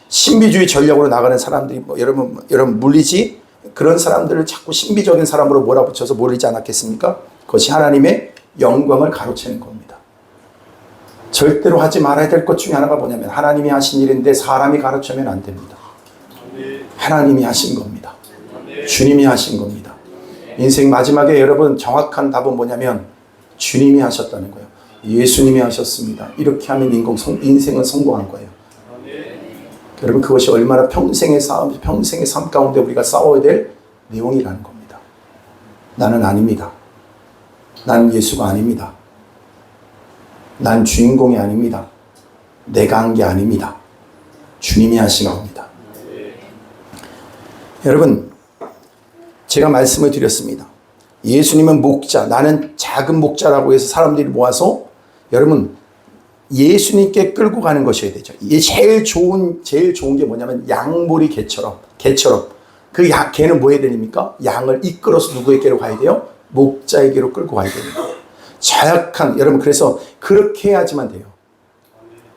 [SPEAKER 1] 신비주의 전략으로 나가는 사람들이 여러분 물리지 그런 사람들을 자꾸 신비적인 사람으로 몰아붙여서 몰리지 않았겠습니까? 그것이 하나님의 영광을 가로채는 겁니다. 절대로 하지 말아야 될 것 중에 하나가 뭐냐면 하나님이 하신 일인데 사람이 가르치면 안 됩니다. 하나님이 하신 겁니다. 주님이 하신 겁니다. 인생 마지막에 여러분 정확한 답은 뭐냐면 주님이 하셨다는 거예요. 예수님이 하셨습니다. 이렇게 하면 인생은 성공한 거예요. 여러분 그것이 얼마나 평생의 삶 가운데 우리가 싸워야 될 내용이라는 겁니다. 나는 아닙니다. 나는 예수가 아닙니다. 난 주인공이 아닙니다. 내가 한 게 아닙니다. 주님이 하신 겁니다. 여러분 제가 말씀을 드렸습니다. 예수님은 목자, 나는 작은 목자라고 해서 사람들이 모아서 여러분 예수님께 끌고 가는 것이어야 되죠. 이게 제일 좋은 게 뭐냐면 양몰이 개처럼 그 개는 뭐 해야 됩니까? 양을 이끌어서 누구에게로 가야 돼요? 목자에게로 끌고 가야 됩니다. 정확한, 여러분, 그래서 그렇게 해야지만 돼요.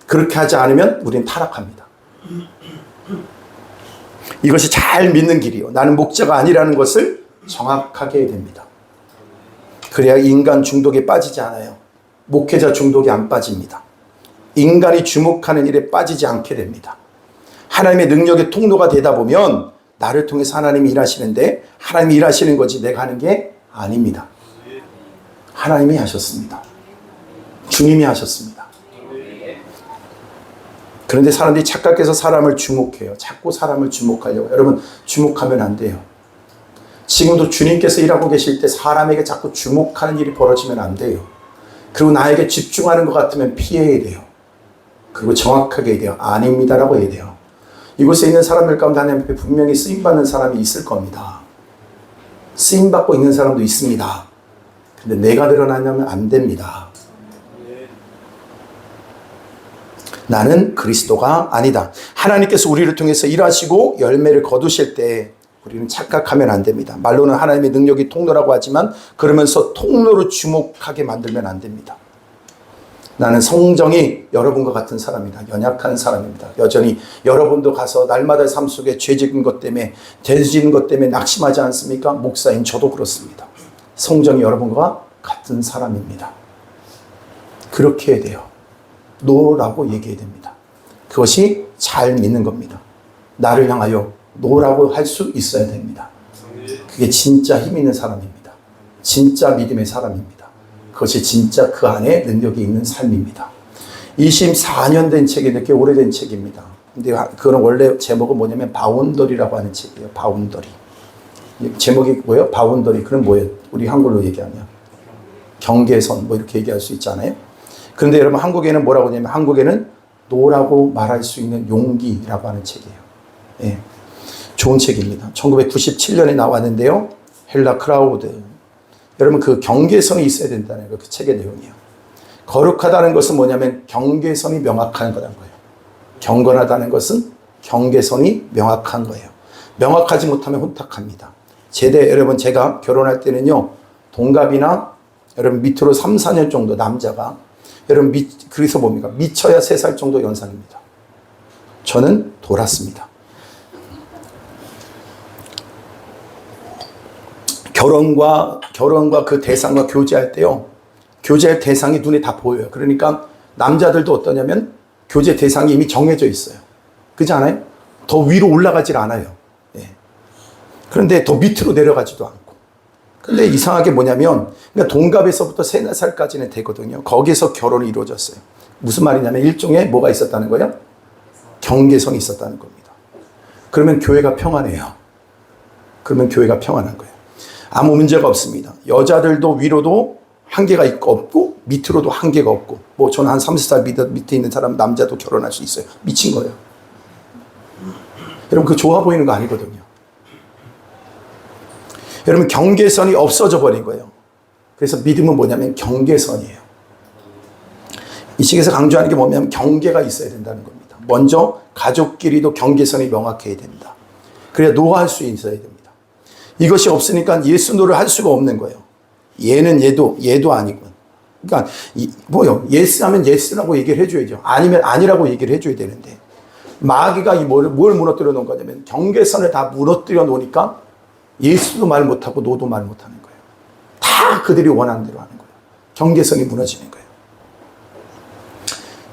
[SPEAKER 1] 그렇게 하지 않으면 우리는 타락합니다. 이것이 잘 믿는 길이요. 나는 목자가 아니라는 것을 정확하게 해야 됩니다. 그래야 인간 중독에 빠지지 않아요. 목회자 중독이 안 빠집니다. 인간이 주목하는 일에 빠지지 않게 됩니다. 하나님의 능력의 통로가 되다 보면 나를 통해서 하나님이 일하시는데 하나님이 일하시는 거지 내가 하는 게 아닙니다. 하나님이 하셨습니다. 주님이 하셨습니다. 그런데 사람들이 착각해서 사람을 주목해요. 자꾸 사람을 주목하려고. 여러분, 주목하면 안 돼요. 지금도 주님께서 일하고 계실 때 사람에게 자꾸 주목하는 일이 벌어지면 안 돼요. 그리고 나에게 집중하는 것 같으면 피해야 돼요. 그리고 정확하게 해야 돼요. 아닙니다라고 해야 돼요. 이곳에 있는 사람들 가운데 하나님 앞에 분명히 쓰임받는 사람이 있을 겁니다. 쓰임받고 있는 사람도 있습니다. 근데 내가 드러나면 안 됩니다. 나는 그리스도가 아니다. 하나님께서 우리를 통해서 일하시고 열매를 거두실 때 우리는 착각하면 안 됩니다. 말로는 하나님의 능력이 통로라고 하지만 그러면서 통로로 주목하게 만들면 안 됩니다. 나는 성정이 여러분과 같은 사람이다. 연약한 사람입니다. 여전히 여러분도 가서 날마다 삶 속에 죄짓은 것 때문에 죄짓은 것 때문에 낙심하지 않습니까? 목사인 저도 그렇습니다. 성정이 여러분과 같은 사람입니다. 그렇게 해야 돼요. 노라고 얘기해야 됩니다. 그것이 잘 믿는 겁니다. 나를 향하여 노라고 할 수 있어야 됩니다. 그게 진짜 힘 있는 사람입니다. 진짜 믿음의 사람입니다. 그것이 진짜 그 안에 능력이 있는 삶입니다. 24년 된 책인데 꽤 오래된 책입니다. 근데 그건 원래 제목은 뭐냐면 바운더리라고 하는 책이에요. 바운더리. 제목이 뭐예요? 바운더리. 그럼 뭐예요? 우리 한글로 얘기하면 경계선 뭐 이렇게 얘기할 수 있잖아요. 그런데 여러분 한국에는 뭐라고 하냐면 한국에는 노라고 말할 수 있는 용기라고 하는 책이에요. 예. 좋은 책입니다. 1997년에 나왔는데요. 헬라 크라우드. 여러분 그 경계선이 있어야 된다는 거, 그 책의 내용이에요. 거룩하다는 것은 뭐냐면 경계선이 명확한 거라는 거예요. 경건하다는 것은 경계선이 명확한 거예요. 명확하지 못하면 혼탁합니다. 여러분 제가 결혼할 때는요. 동갑이나 여러분 밑으로 3, 4년 정도 남자가 여러분 그래서 뭡니까? 미쳐야 3살 정도 연상입니다. 저는 돌았습니다. 결혼과 그 대상과 교제할 때요. 교제할 대상이 눈에 다 보여요. 그러니까 남자들도 어떠냐면 교제 대상이 이미 정해져 있어요. 그렇지 않아요? 더 위로 올라가질 않아요. 예. 그런데 더 밑으로 내려가지도 않고. 근데 이상하게 뭐냐면 그러니까 동갑에서부터 3, 4살까지는 되거든요. 거기서 결혼이 이루어졌어요. 무슨 말이냐면 일종의 뭐가 있었다는 거예요? 경계선이 있었다는 겁니다. 그러면 교회가 평안해요. 그러면 교회가 평안한 거예요. 아무 문제가 없습니다. 여자들도 위로도 한계가 있고 없고 밑으로도 한계가 없고 뭐 저는 한 30살 밑에 있는 사람 남자도 결혼할 수 있어요. 미친 거예요. 여러분 그 좋아 보이는 거 아니거든요. 여러분 경계선이 없어져 버린 거예요. 그래서 믿음은 뭐냐면 경계선이에요. 이 책에서 강조하는 게 뭐냐면 경계가 있어야 된다는 겁니다. 먼저 가족끼리도 경계선이 명확해야 됩니다. 그래야 노할 수 있어야 됩니다. 이것이 없으니까 예수 노를 할 수가 없는 거예요. 얘는 얘도 아니고. 그러니까 뭐요? 예스 하면 예스라고 얘기를 해줘야죠. 아니면 아니라고 얘기를 해줘야 되는데 마귀가 뭘 무너뜨려 놓은 거냐면 경계선을 다 무너뜨려 놓으니까 예수도 말 못하고 노도 말 못하는 거예요. 다 그들이 원하는 대로 하는 거예요. 경계선이 무너지는 거예요.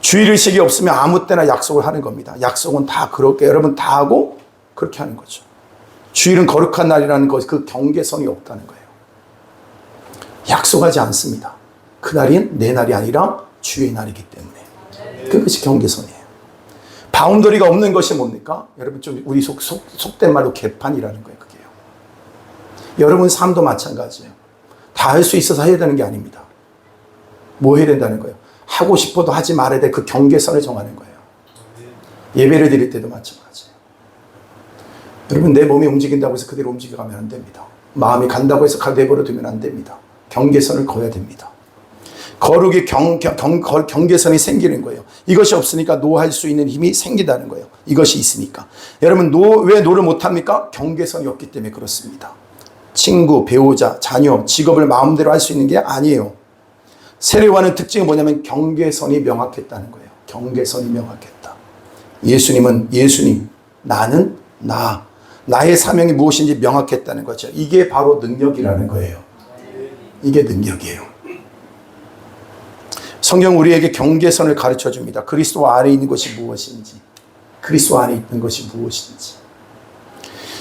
[SPEAKER 1] 주의의식이 없으면 아무 때나 약속을 하는 겁니다. 약속은 다 그렇게 여러분 다 하고 그렇게 하는 거죠. 주일은 거룩한 날이라는 것, 그 경계선이 없다는 거예요. 약속하지 않습니다. 그날이 내 날이 아니라 주의 날이기 때문에. 그것이 경계선이에요. 바운더리가 없는 것이 뭡니까? 여러분 좀 우리 속된 말로 개판이라는 거예요. 그게요. 여러분 삶도 마찬가지예요. 다 할 수 있어서 해야 되는 게 아닙니다. 뭐 해야 된다는 거예요? 하고 싶어도 하지 말아야 될 그 경계선을 정하는 거예요. 예배를 드릴 때도 마찬가지예요. 여러분 내 몸이 움직인다고 해서 그대로 움직여가면 안 됩니다. 마음이 간다고 해서 내버려 두면 안 됩니다. 경계선을 그어야 됩니다. 거룩이 경계선이 생기는 거예요. 이것이 없으니까 노할 수 있는 힘이 생긴다는 거예요. 이것이 있으니까. 여러분 왜 노를 못합니까? 경계선이 없기 때문에 그렇습니다. 친구, 배우자, 자녀, 직업을 마음대로 할 수 있는 게 아니에요. 세례요한의 특징이 뭐냐면 경계선이 명확했다는 거예요. 경계선이 명확했다. 예수님은 예수님, 나는 나. 나의 사명이 무엇인지 명확했다는 거죠. 이게 바로 능력이라는 거예요. 이게 능력이에요. 성경 우리에게 경계선을 가르쳐 줍니다. 그리스도 안에 있는 것이 무엇인지, 그리스도 안에 있는 것이 무엇인지.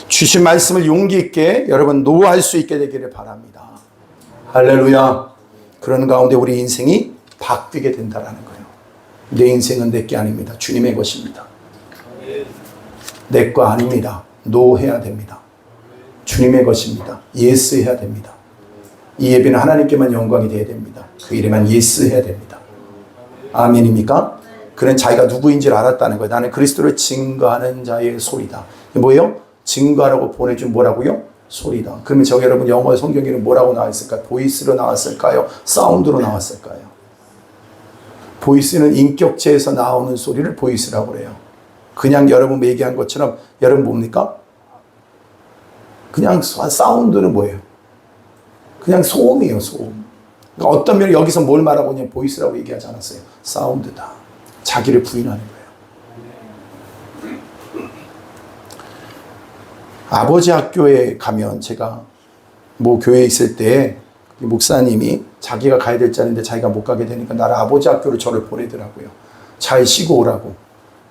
[SPEAKER 1] 주신 말씀을 용기 있게 여러분 노할 수 있게 되기를 바랍니다. 할렐루야. 그런 가운데 우리 인생이 바뀌게 된다는 거예요. 내 인생은 내 게 아닙니다. 주님의 것입니다. 내 거 아닙니다. 노 해야 됩니다. 주님의 것입니다. 예스 해야 됩니다. 이 예배는 하나님께만 영광이 되어야 됩니다. 그 일에만 예스 해야 됩니다. 아멘입니까? 그는 자기가 누구인지를 알았다는 거예요. 나는 그리스도를 증거하는 자의 소리다. 이게 뭐예요? 증거하라고 보내준 뭐라고요? 소리다. 그러면 저 여러분 영어 성경에는 뭐라고 나와 있을까요? 보이스로 나왔을까요? 사운드로 나왔을까요? 보이스는 인격체에서 나오는 소리를 보이스라고 그래요. 그냥 여러분 얘기한 것처럼 여러분 뭡니까? 그냥 사운드는 뭐예요? 그냥 소음이에요, 소음. 그러니까 어떤 면에 여기서 뭘 말하고 그냥 보이스라고 얘기하지 않았어요. 사운드다. 자기를 부인하는 거예요. 아버지 학교에 가면 제가 뭐 교회에 있을 때 목사님이 자기가 가야 될 자리인데 자기가 못 가게 되니까 나를 아버지 학교로 저를 보내더라고요. 잘 쉬고 오라고.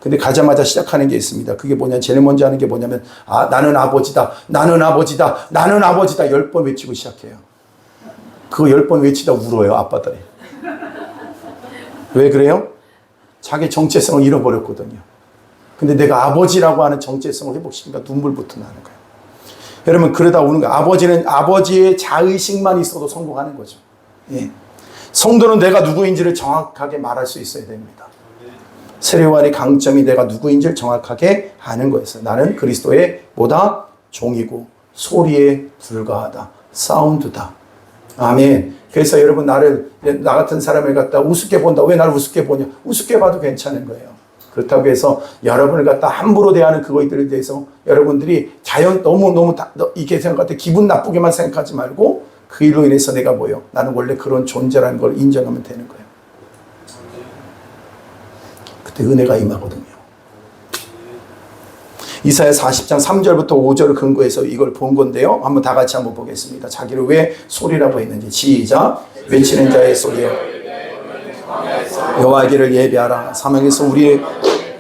[SPEAKER 1] 근데 가자마자 시작하는 게 있습니다. 그게 뭐냐, 제일 먼저 하는 게 뭐냐면, 아, 나는 아버지다, 나는 아버지다, 나는 아버지다 10번 외치고 시작해요. 그거 10번 외치다 울어요, 아빠들이. 왜 그래요? 자기 정체성을 잃어버렸거든요. 근데 내가 아버지라고 하는 정체성을 회복시키니까 눈물부터 나는 거예요. 여러분, 그러다 오는 거예요. 아버지는 아버지의 자의식만 있어도 성공하는 거죠. 예. 성도는 내가 누구인지를 정확하게 말할 수 있어야 됩니다. 세례요한의 강점이 내가 누구인지를 정확하게 아는 거였어요. 나는 그리스도의 뭐다? 종이고 소리에 불과하다. 사운드다. 아멘. 그래서 여러분 나 같은 사람을 갖다 우습게 본다. 왜 나를 우습게 보냐? 우습게 봐도 괜찮은 거예요. 그렇다고 해서 여러분을 갖다 함부로 대하는 그것들에 대해서 여러분들이 너무 이게 생각할 때 기분 나쁘게만 생각하지 말고 그 일로 인해서 내가 뭐예요? 나는 원래 그런 존재라는 걸 인정하면 되는 거예요. 그때 은혜가 임하거든요. 이사야 40장 3절부터 5절을 근거해서 이걸 본 건데요. 한번 다 같이 한번 보겠습니다. 자기를 왜 소리라고 했는지. 시작. 외치는 자의 소리에 여호와의 길을 예비하라. 사망에서 우리의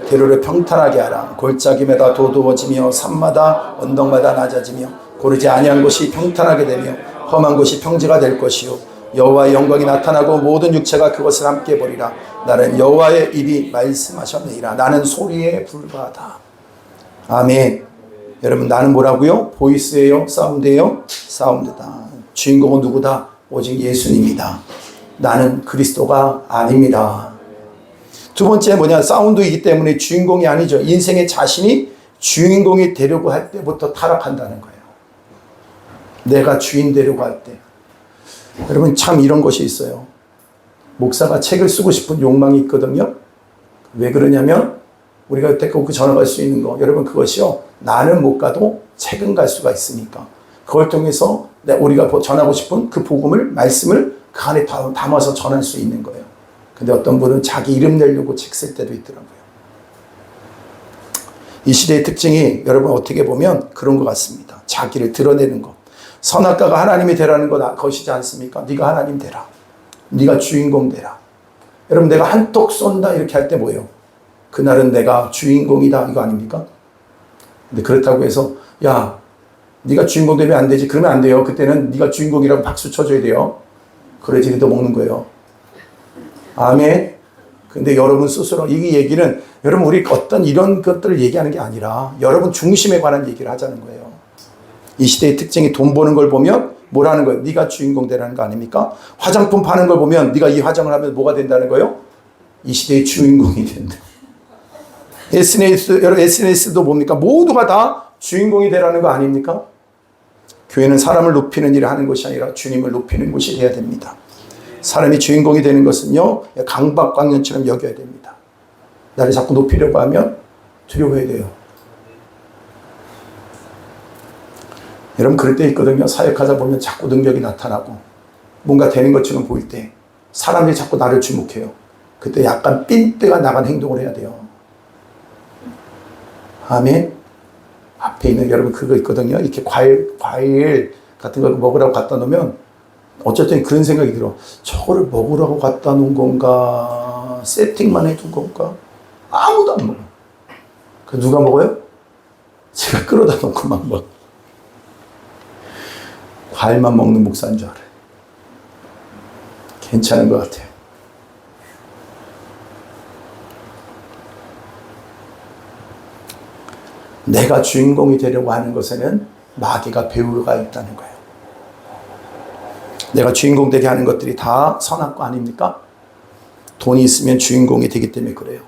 [SPEAKER 1] 대로를 평탄하게 하라. 골짜기마다 도두어지며 산마다 언덕마다 낮아지며 고르지 아니한 곳이 평탄하게 되며 험한 곳이 평지가 될 것이요 여호와의 영광이 나타나고 모든 육체가 그것을 함께 보리라. 나는 여호와의 입이 말씀하셨느니라. 나는 소리에 불과하다. 아멘. 여러분 나는 뭐라고요? 보이스예요? 사운드예요? 사운드다. 주인공은 누구다? 오직 예수님이다. 나는 그리스도가 아닙니다. 두 번째 뭐냐? 사운드이기 때문에 주인공이 아니죠. 인생의 자신이 주인공이 되려고 할 때부터 타락한다는 거예요. 내가 주인 되려고 할 때. 여러분 참 이런 것이 있어요. 목사가 책을 쓰고 싶은 욕망이 있거든요. 왜 그러냐면 우리가 여태 그 전화갈 수 있는 거. 여러분 그것이요. 나는 못 가도 책은 갈 수가 있으니까. 그걸 통해서 우리가 전하고 싶은 그 복음을 말씀을 그 안에 담아서 전할 수 있는 거예요. 근데 어떤 분은 자기 이름 내려고 책 쓸 때도 있더라고요. 이 시대의 특징이 여러분 어떻게 보면 그런 것 같습니다. 자기를 드러내는 것. 선악과가 하나님이 되라는 것이지 않습니까? 네가 하나님 되라. 네가 주인공 되라. 여러분 내가 한턱 쏜다 이렇게 할 때 뭐예요? 그날은 내가 주인공이다 이거 아닙니까? 근데 그렇다고 해서 야 네가 주인공 되면 안 되지. 그러면 안 돼요. 그때는 네가 주인공이라고 박수 쳐줘야 돼요. 그래야지 너도 먹는 거예요. 아멘. 근데 여러분 스스로 이 얘기는 여러분 우리 어떤 이런 것들을 얘기하는 게 아니라 여러분 중심에 관한 얘기를 하자는 거예요. 이 시대의 특징이 돈 버는 걸 보면 뭐라는 거예요? 네가 주인공 되라는 거 아닙니까? 화장품 파는 걸 보면 네가 이 화장을 하면 뭐가 된다는 거예요? 이 시대의 주인공이 된다. 여러분 SNS도 뭡니까? 모두가 다 주인공이 되라는 거 아닙니까? 교회는 사람을 높이는 일을 하는 것이 아니라 주님을 높이는 곳이 돼야 됩니다. 사람이 주인공이 되는 것은요, 강박광년처럼 여겨야 됩니다. 나를 자꾸 높이려고 하면 두려워해야 돼요. 여러분 그럴 때 있거든요. 사역하다 보면 자꾸 능력이 나타나고 뭔가 되는 것처럼 보일 때 사람들이 자꾸 나를 주목해요. 그때 약간 삔때가 나간 행동을 해야 돼요. 아멘. 앞에 있는 여러분 그거 있거든요. 이렇게 과일 같은 거 먹으라고 갖다 놓으면 어쨌든 그런 생각이 들어. 저거를 먹으라고 갖다 놓은 건가? 세팅만 해둔 건가? 아무도 안 먹어. 그 누가 먹어요? 제가 끌어다 놓고 막 먹어. 과일만 먹는 목사인 줄 알아요. 괜찮은 것 같아요. 내가 주인공이 되려고 하는 것에는 마귀가 배후가 있다는 거예요. 내가 주인공 되게 하는 것들이 다 선악과 아닙니까? 돈이 있으면 주인공이 되기 때문에 그래요.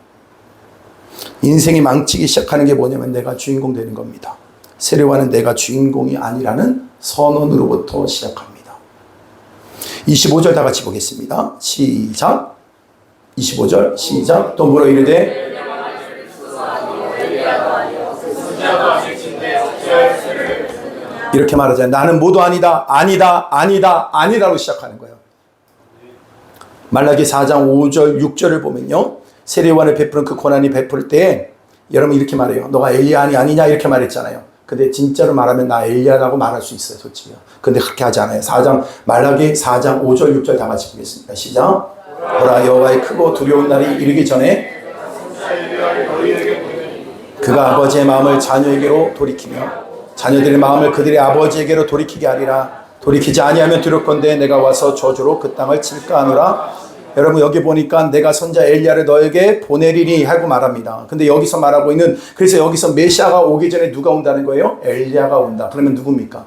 [SPEAKER 1] 인생이 망치기 시작하는 게 뭐냐면 내가 주인공 되는 겁니다. 세례와는 내가 주인공이 아니라는 선언으로부터 시작합니다. 25절 다 같이 보겠습니다. 시작. 25절 시작. 또 물어 이르되 이렇게 말하잖아요. 나는 모두 아니다, 아니다, 아니다, 아니라고 시작하는 거예요. 말라기 4장 5절, 6절을 보면요. 세례요한을 베푸는 그 고난이 베풀 때 여러분 이렇게 말해요. 너가 엘리야니 아니냐 이렇게 말했잖아요. 근데 진짜로 말하면 나 엘리야라고 말할 수 있어요. 솔직히. 근데 그렇게 하지 않아요. 말라기 4장 5절, 6절 다 같이 보겠습니다. 시작. 보라 여호와의 크고 두려운 날이 이르기 전에 그가 아버지의 마음을 자녀에게로 돌이키며 자녀들의 마음을 그들의 아버지에게로 돌이키게 하리라. 돌이키지 아니하면 두렵건대 내가 와서 저주로 그 땅을 칠까 하노라. 여러분 여기 보니까 내가 선자 엘리야를 너에게 보내리니 하고 말합니다. 근데 여기서 말하고 있는 그래서 여기서 메시아가 오기 전에 누가 온다는 거예요? 엘리야가 온다. 그러면 누굽니까?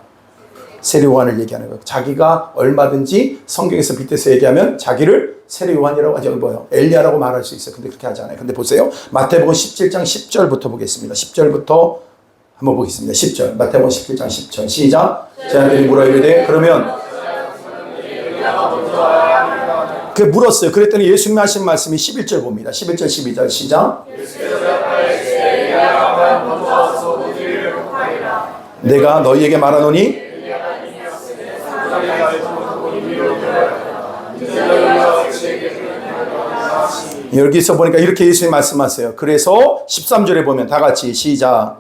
[SPEAKER 1] 세례요한을 얘기하는 거예요. 자기가 얼마든지 성경에서 빗대서 얘기하면 자기를 세례요한이라고 하죠. 뭐요? 엘리야라고 말할 수 있어요. 근데 그렇게 하지 않아요. 근데 보세요. 마태복음 17장 10절부터 보겠습니다. 10절부터 한번 보겠습니다. 10절. 마태복음 17장 10절. 시작. 제자들이 물어 이르되 그러면 그 물었어요. 그랬더니 예수님이 하신 말씀이 11절 봅니다. 11절 12절 시작. 내가 너희에게 말하노니 여기서 보니까 이렇게 예수님이 말씀하세요. 그래서 13절에 보면 다 같이 시작.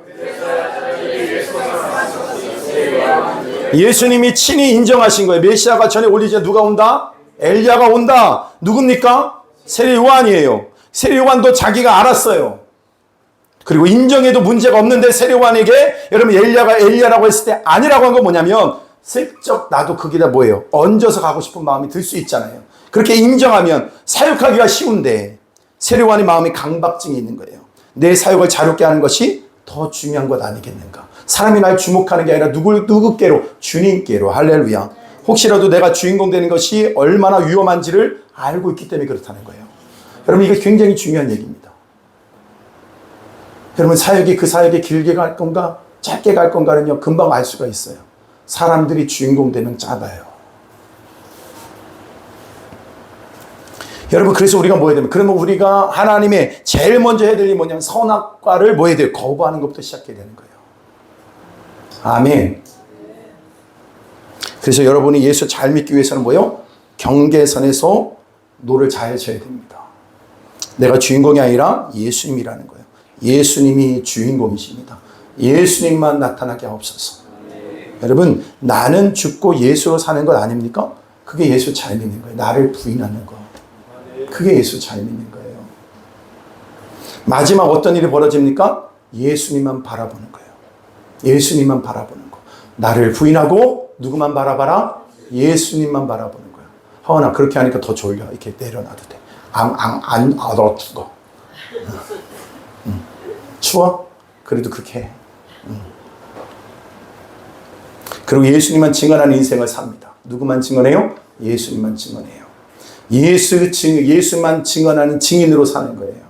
[SPEAKER 1] 예수님이 친히 인정하신 거예요. 메시아가 전에 올리지 전에 누가 온다? 엘리야가 온다. 누굽니까? 세례요한이에요. 세례요한도 자기가 알았어요. 그리고 인정해도 문제가 없는데 세례요한에게 여러분 엘리야가 엘리야라고 했을 때 아니라고 한 건 뭐냐면 슬쩍 나도 거기다 뭐예요? 얹어서 가고 싶은 마음이 들 수 있잖아요. 그렇게 인정하면 사역하기가 쉬운데 세례요한의 마음이 강박증이 있는 거예요. 내 사역을 자유롭게 하는 것이 더 중요한 것 아니겠는가? 사람이 날 주목하는 게 아니라 누구께로? 주님께로. 할렐루야. 혹시라도 내가 주인공 되는 것이 얼마나 위험한지를 알고 있기 때문에 그렇다는 거예요. 여러분 이게 굉장히 중요한 얘기입니다. 여러분 사역이 그 사역에 길게 갈 건가 짧게 갈 건가는요 금방 알 수가 있어요. 사람들이 주인공 되면 짧아요. 여러분 그래서 우리가 뭐 해야 되면 그러면 우리가 하나님의 제일 먼저 해야 될 일이 뭐냐면 선악과를 뭐 해야 돼요? 거부하는 것부터 시작해야 되는 거예요. 아멘. 그래서 여러분이 예수 잘 믿기 위해서는 뭐요? 경계선에서 노를 잘 져야 됩니다. 내가 주인공이 아니라 예수님이라는 거예요. 예수님이 주인공이십니다. 예수님만 나타나게 하옵소서. 여러분 나는 죽고 예수로 사는 것 아닙니까? 그게 예수 잘 믿는 거예요. 나를 부인하는 거. 그게 예수 잘 믿는 거예요. 마지막 어떤 일이 벌어집니까? 예수님만 바라보는 거예요. 예수님만 바라보는 거. 나를 부인하고 누구만 바라봐라? 예수님만 바라보는 거예요. 하원아 그렇게 하니까 더 졸려. 이렇게 내려놔도 돼. 안 얻어 죽어. 추워? 그래도 그렇게 해. 그리고 예수님만 증언하는 인생을 삽니다. 누구만 증언해요? 예수님만 증언해요. 예수만 증언하는 증인으로 사는 거예요.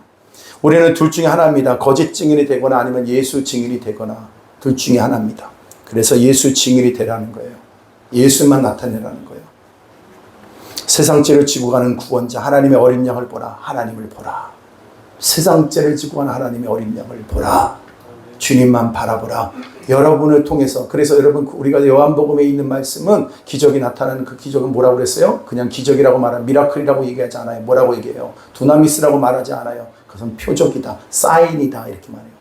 [SPEAKER 1] 우리는 둘 중에 하나입니다. 거짓 증인이 되거나 아니면 예수 증인이 되거나 둘 중에 하나입니다. 그래서 예수 증인이 되라는 거예요. 예수만 나타내라는 거예요. 세상 죄를 지고 가는 구원자 하나님의 어린 양을 보라. 하나님을 보라. 세상 죄를 지고 가는 하나님의 어린 양을 보라. 주님만 바라보라. 여러분을 통해서. 그래서 여러분 우리가 요한복음에 있는 말씀은 기적이 나타나는 그 기적은 뭐라고 그랬어요? 그냥 기적이라고 말하는 미라클이라고 얘기하지 않아요. 뭐라고 얘기해요? 두나미스라고 말하지 않아요. 그것은 표적이다. 사인이다. 이렇게 말해요.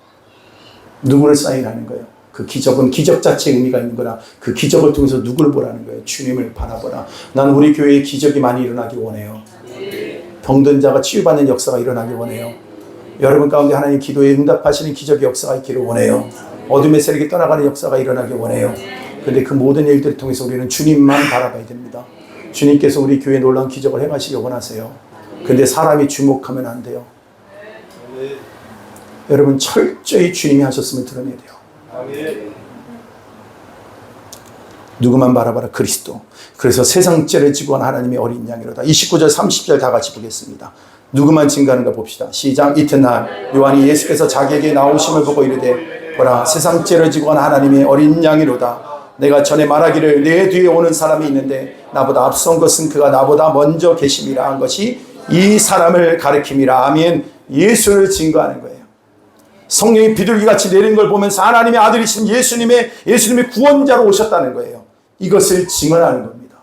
[SPEAKER 1] 누구를 사인하는 거예요? 그 기적은 기적 자체의 의미가 있는 거라. 그 기적을 통해서 누구를 보라는 거예요? 주님을 바라보라. 나는 우리 교회에 기적이 많이 일어나기 원해요. 병든 자가 치유받는 역사가 일어나기 원해요. 여러분 가운데 하나님 기도에 응답하시는 기적의 역사가 있기를 원해요. 어둠의 세력이 떠나가는 역사가 일어나기 원해요. 그런데 그 모든 일들을 통해서 우리는 주님만 바라봐야 됩니다. 주님께서 우리 교회에 놀라운 기적을 행하시길 원하세요. 그런데 사람이 주목하면 안 돼요. 여러분 철저히 주님이 하셨으면 드러내야 돼요. 누구만 바라봐라? 그리스도. 그래서 세상 죄를 지고 온 하나님의 어린 양이로다. 29절 30절 다 같이 보겠습니다. 누구만 증거하는가 봅시다. 시작. 이튿날 요한이 예수께서 자기에게 나오심을 보고 이르되 보라 세상 죄를 지고 온 하나님의 어린 양이로다. 내가 전에 말하기를 내 뒤에 오는 사람이 있는데 나보다 앞선 것은 그가 나보다 먼저 계심이라 한 것이 이 사람을 가리킴이라. 아멘. 예수를 증거하는 거예요. 성령이 비둘기같이 내린 걸 보면서 하나님의 아들이신 예수님의 구원자로 오셨다는 거예요. 이것을 증언하는 겁니다.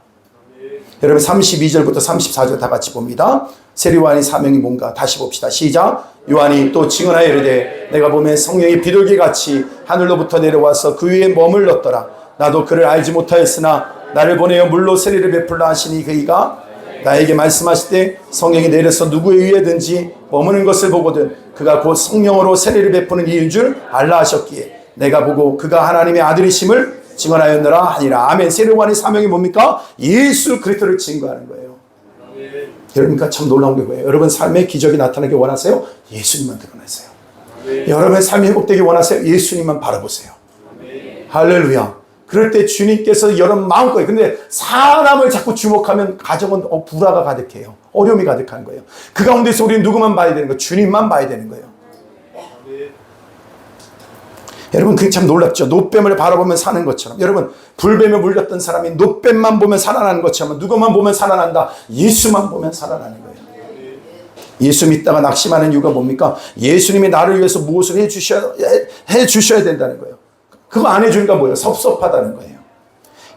[SPEAKER 1] 여러분 32절부터 34절 다 같이 봅니다. 세례요한의 사명이 뭔가 다시 봅시다. 시작. 요한이 또 증언하여 이르되 내가 보면 성령이 비둘기같이 하늘로부터 내려와서 그 위에 머물렀더라. 나도 그를 알지 못하였으나 나를 보내어 물로 세례를 베풀라 하시니 그이가 나에게 말씀하실 때 성령이 내려서 누구의 위에든지 머무는 것을 보거든 그가 곧 성령으로 세례를 베푸는 이인 줄 알라 하셨기에 내가 보고 그가 하나님의 아들이심을 증언하였느라 하니라. 아멘. 세례요한의 사명이 뭡니까? 예수 그리스도를 증거하는 거예요. 여러분과 참 놀라운 게 뭐예요? 여러분 삶에 기적이 나타나기 원하세요? 예수님만 드러내세요. 여러분의 삶이 회복되기 원하세요? 예수님만 바라보세요. 할렐루야. 그럴 때 주님께서 여러분 마음껏. 근데 사람을 자꾸 주목하면 가정은 불화가 가득해요. 어려움이 가득한 거예요. 그 가운데서 우리는 누구만 봐야 되는 거예요? 주님만 봐야 되는 거예요. 여러분 그게 참 놀랍죠. 노뱀을 바라보면 사는 것처럼. 여러분 불뱀에 물렸던 사람이 노뱀만 보면 살아나는 것처럼 누구만 보면 살아난다. 예수만 보면 살아나는 거예요. 예수 믿다가 낙심하는 이유가 뭡니까? 예수님이 나를 위해서 무엇을 해주셔야 된다는 거예요. 그거 안 해주니까 뭐예요? 섭섭하다는 거예요.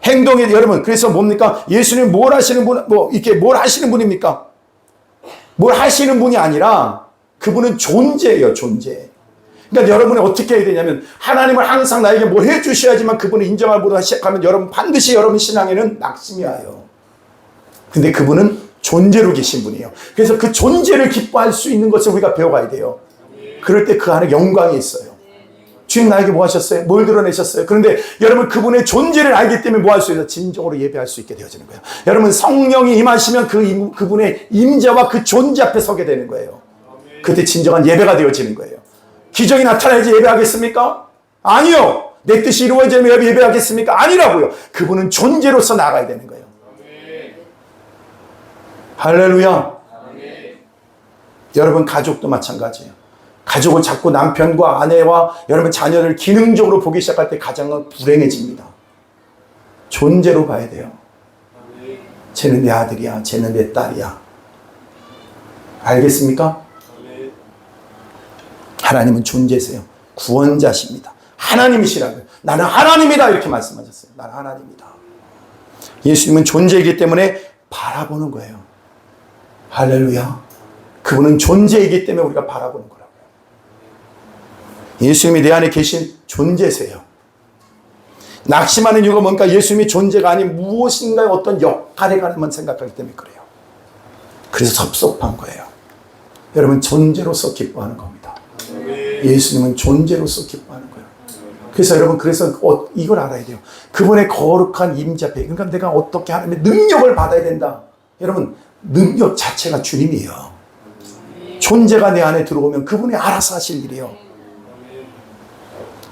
[SPEAKER 1] 행동이 여러분 그래서 뭡니까? 예수님 뭘 하시는 분, 뭘 하시는 분입니까? 뭘 하시는 분이 아니라 그분은 존재예요. 존재. 그러니까 여러분이 어떻게 해야 되냐면 하나님을 항상 나에게 뭘 해주셔야지만 그분을 인정하고 시작하면 여러분 반드시 여러분 신앙에는 낙심이 와요. 근데 그분은 존재로 계신 분이에요. 그래서 그 존재를 기뻐할 수 있는 것을 우리가 배워가야 돼요. 그럴 때 그 안에 영광이 있어요. 주님 나에게 뭐 하셨어요? 뭘 드러내셨어요? 그런데 여러분 그분의 존재를 알기 때문에 뭐 할 수 있어요? 진정으로 예배할 수 있게 되어지는 거예요. 여러분 성령이 임하시면 그분의 임재와 그 존재 앞에 서게 되는 거예요. 그때 진정한 예배가 되어지는 거예요. 기적이 나타나야지 예배하겠습니까? 아니요. 내 뜻이 이루어지면 예배하겠습니까? 아니라고요. 그분은 존재로서 나가야 되는 거예요. 할렐루야. 여러분 가족도 마찬가지예요. 가족은 자꾸 남편과 아내와 여러분 자녀를 기능적으로 보기 시작할 때 가정은 불행해집니다. 존재로 봐야 돼요. 쟤는 내 아들이야. 쟤는 내 딸이야. 알겠습니까? 하나님은 존재세요. 구원자십니다. 하나님이시라고요. 나는 하나님이다 이렇게 말씀하셨어요. 나는 하나님이다. 예수님은 존재이기 때문에 바라보는 거예요. 할렐루야. 그분은 존재이기 때문에 우리가 바라보는 거라고요. 예수님이 내 안에 계신 존재세요. 낙심하는 이유가 뭔가 예수님이 존재가 아닌 무엇인가의 어떤 역할에 관한만 생각하기 때문에 그래요. 그래서 섭섭한 거예요. 여러분 존재로서 기뻐하는 겁니다. 예수님은 존재로서 기뻐하는 거예요. 그래서 여러분 이걸 알아야 돼요. 그분의 거룩한 임재 앞에 그러니까 내가 어떻게 하나님의 능력을 받아야 된다. 여러분 능력 자체가 주님이에요. 존재가 내 안에 들어오면 그분이 알아서 하실 일이에요.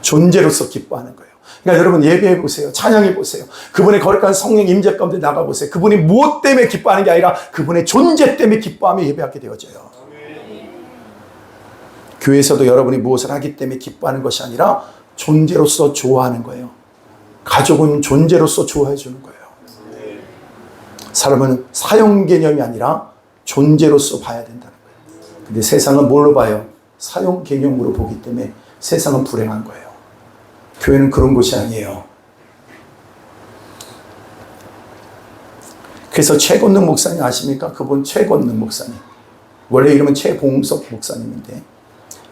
[SPEAKER 1] 존재로서 기뻐하는 거예요. 그러니까 여러분 예배해 보세요. 찬양해 보세요. 그분의 거룩한 성령 임재 가운데 나가 보세요. 그분이 무엇 때문에 기뻐하는 게 아니라 그분의 존재 때문에 기뻐하며 예배하게 되어져요. 교회에서도 여러분이 무엇을 하기 때문에 기뻐하는 것이 아니라 존재로서 좋아하는 거예요. 가족은 존재로서 좋아해 주는 거예요. 사람은 사용 개념이 아니라 존재로서 봐야 된다는 거예요. 근데 세상은 뭘로 봐요? 사용 개념으로 보기 때문에 세상은 불행한 거예요. 교회는 그런 곳이 아니에요. 그래서 최건능 목사님 아십니까? 그분 최건능 목사님. 원래 이름은 최봉석 목사님인데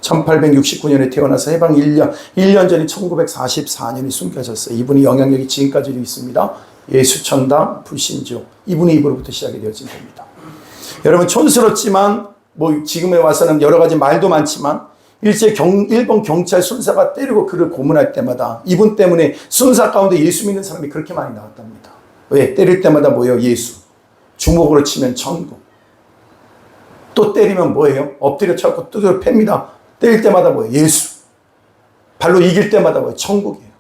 [SPEAKER 1] 1869년에 태어나서 해방 1년 전인 1944년에 숨겨졌어요. 이분이 영향력이 지금까지도 있습니다. 예수천당 불신조. 이분의 입으로부터 시작이 되어진 겁니다. 여러분 촌스럽지만 뭐 지금에 와서는 여러 가지 말도 많지만 일제 일본 경찰 순사가 때리고 그를 고문할 때마다 이분 때문에 순사 가운데 예수 믿는 사람이 그렇게 많이 나왔답니다. 왜? 때릴 때마다 뭐예요? 예수. 주먹으로 치면 천국. 또 때리면 뭐예요? 엎드려 쳐갖고 두드려 팹니다. 때릴 때마다 뭐예요? 예수. 발로 이길 때마다 뭐예요? 천국이에요.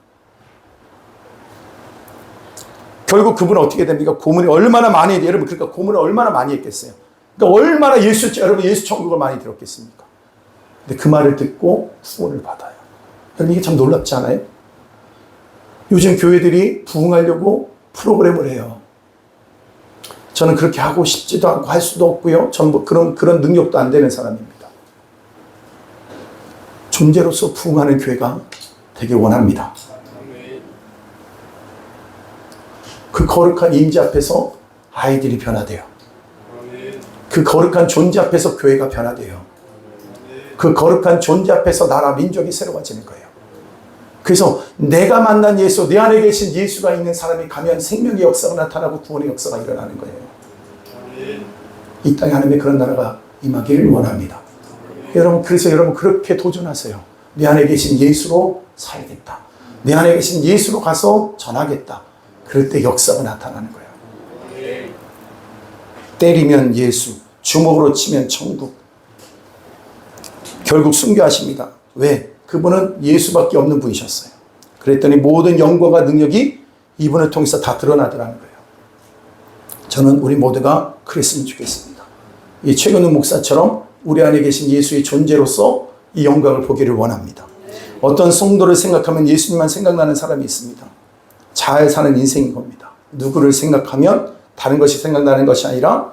[SPEAKER 1] 결국 그분은 어떻게 됩니까? 고문이 얼마나 많이, 여러분, 그러니까 고문을 얼마나 많이 했겠어요? 그러니까 얼마나 여러분 예수 천국을 많이 들었겠습니까? 근데 그 말을 듣고 후원을 받아요. 여러분, 이게 참 놀랍지 않아요? 요즘 교회들이 부흥하려고 프로그램을 해요. 저는 그렇게 하고 싶지도 않고 할 수도 없고요. 전 뭐 그런 능력도 안 되는 사람입니다. 존재로서 부흥하는 교회가 되길 원합니다. 그 거룩한 임재 앞에서 아이들이 변화돼요. 그 거룩한 존재 앞에서 교회가 변화돼요. 그 거룩한 존재 앞에서 나라 민족이 새로워지는 거예요. 그래서 내가 만난 예수, 내 안에 계신 예수가 있는 사람이 가면 생명의 역사가 나타나고 구원의 역사가 일어나는 거예요. 이 땅에 하나님의 그런 나라가 임하기를 원합니다. 여러분, 그래서 여러분 그렇게 도전하세요. 내 안에 계신 예수로 살겠다. 내 안에 계신 예수로 가서 전하겠다. 그럴 때 역사가 나타나는 거예요. 때리면 예수, 주먹으로 치면 천국. 결국 순교하십니다. 왜? 그분은 예수밖에 없는 분이셨어요. 그랬더니 모든 영광과 능력이 이분을 통해서 다 드러나더라는 거예요. 저는 우리 모두가 그랬으면 좋겠습니다. 이 최근우 목사처럼 우리 안에 계신 예수의 존재로서 이 영광을 보기를 원합니다. 어떤 성도를 생각하면 예수님만 생각나는 사람이 있습니다. 잘 사는 인생인 겁니다. 누구를 생각하면 다른 것이 생각나는 것이 아니라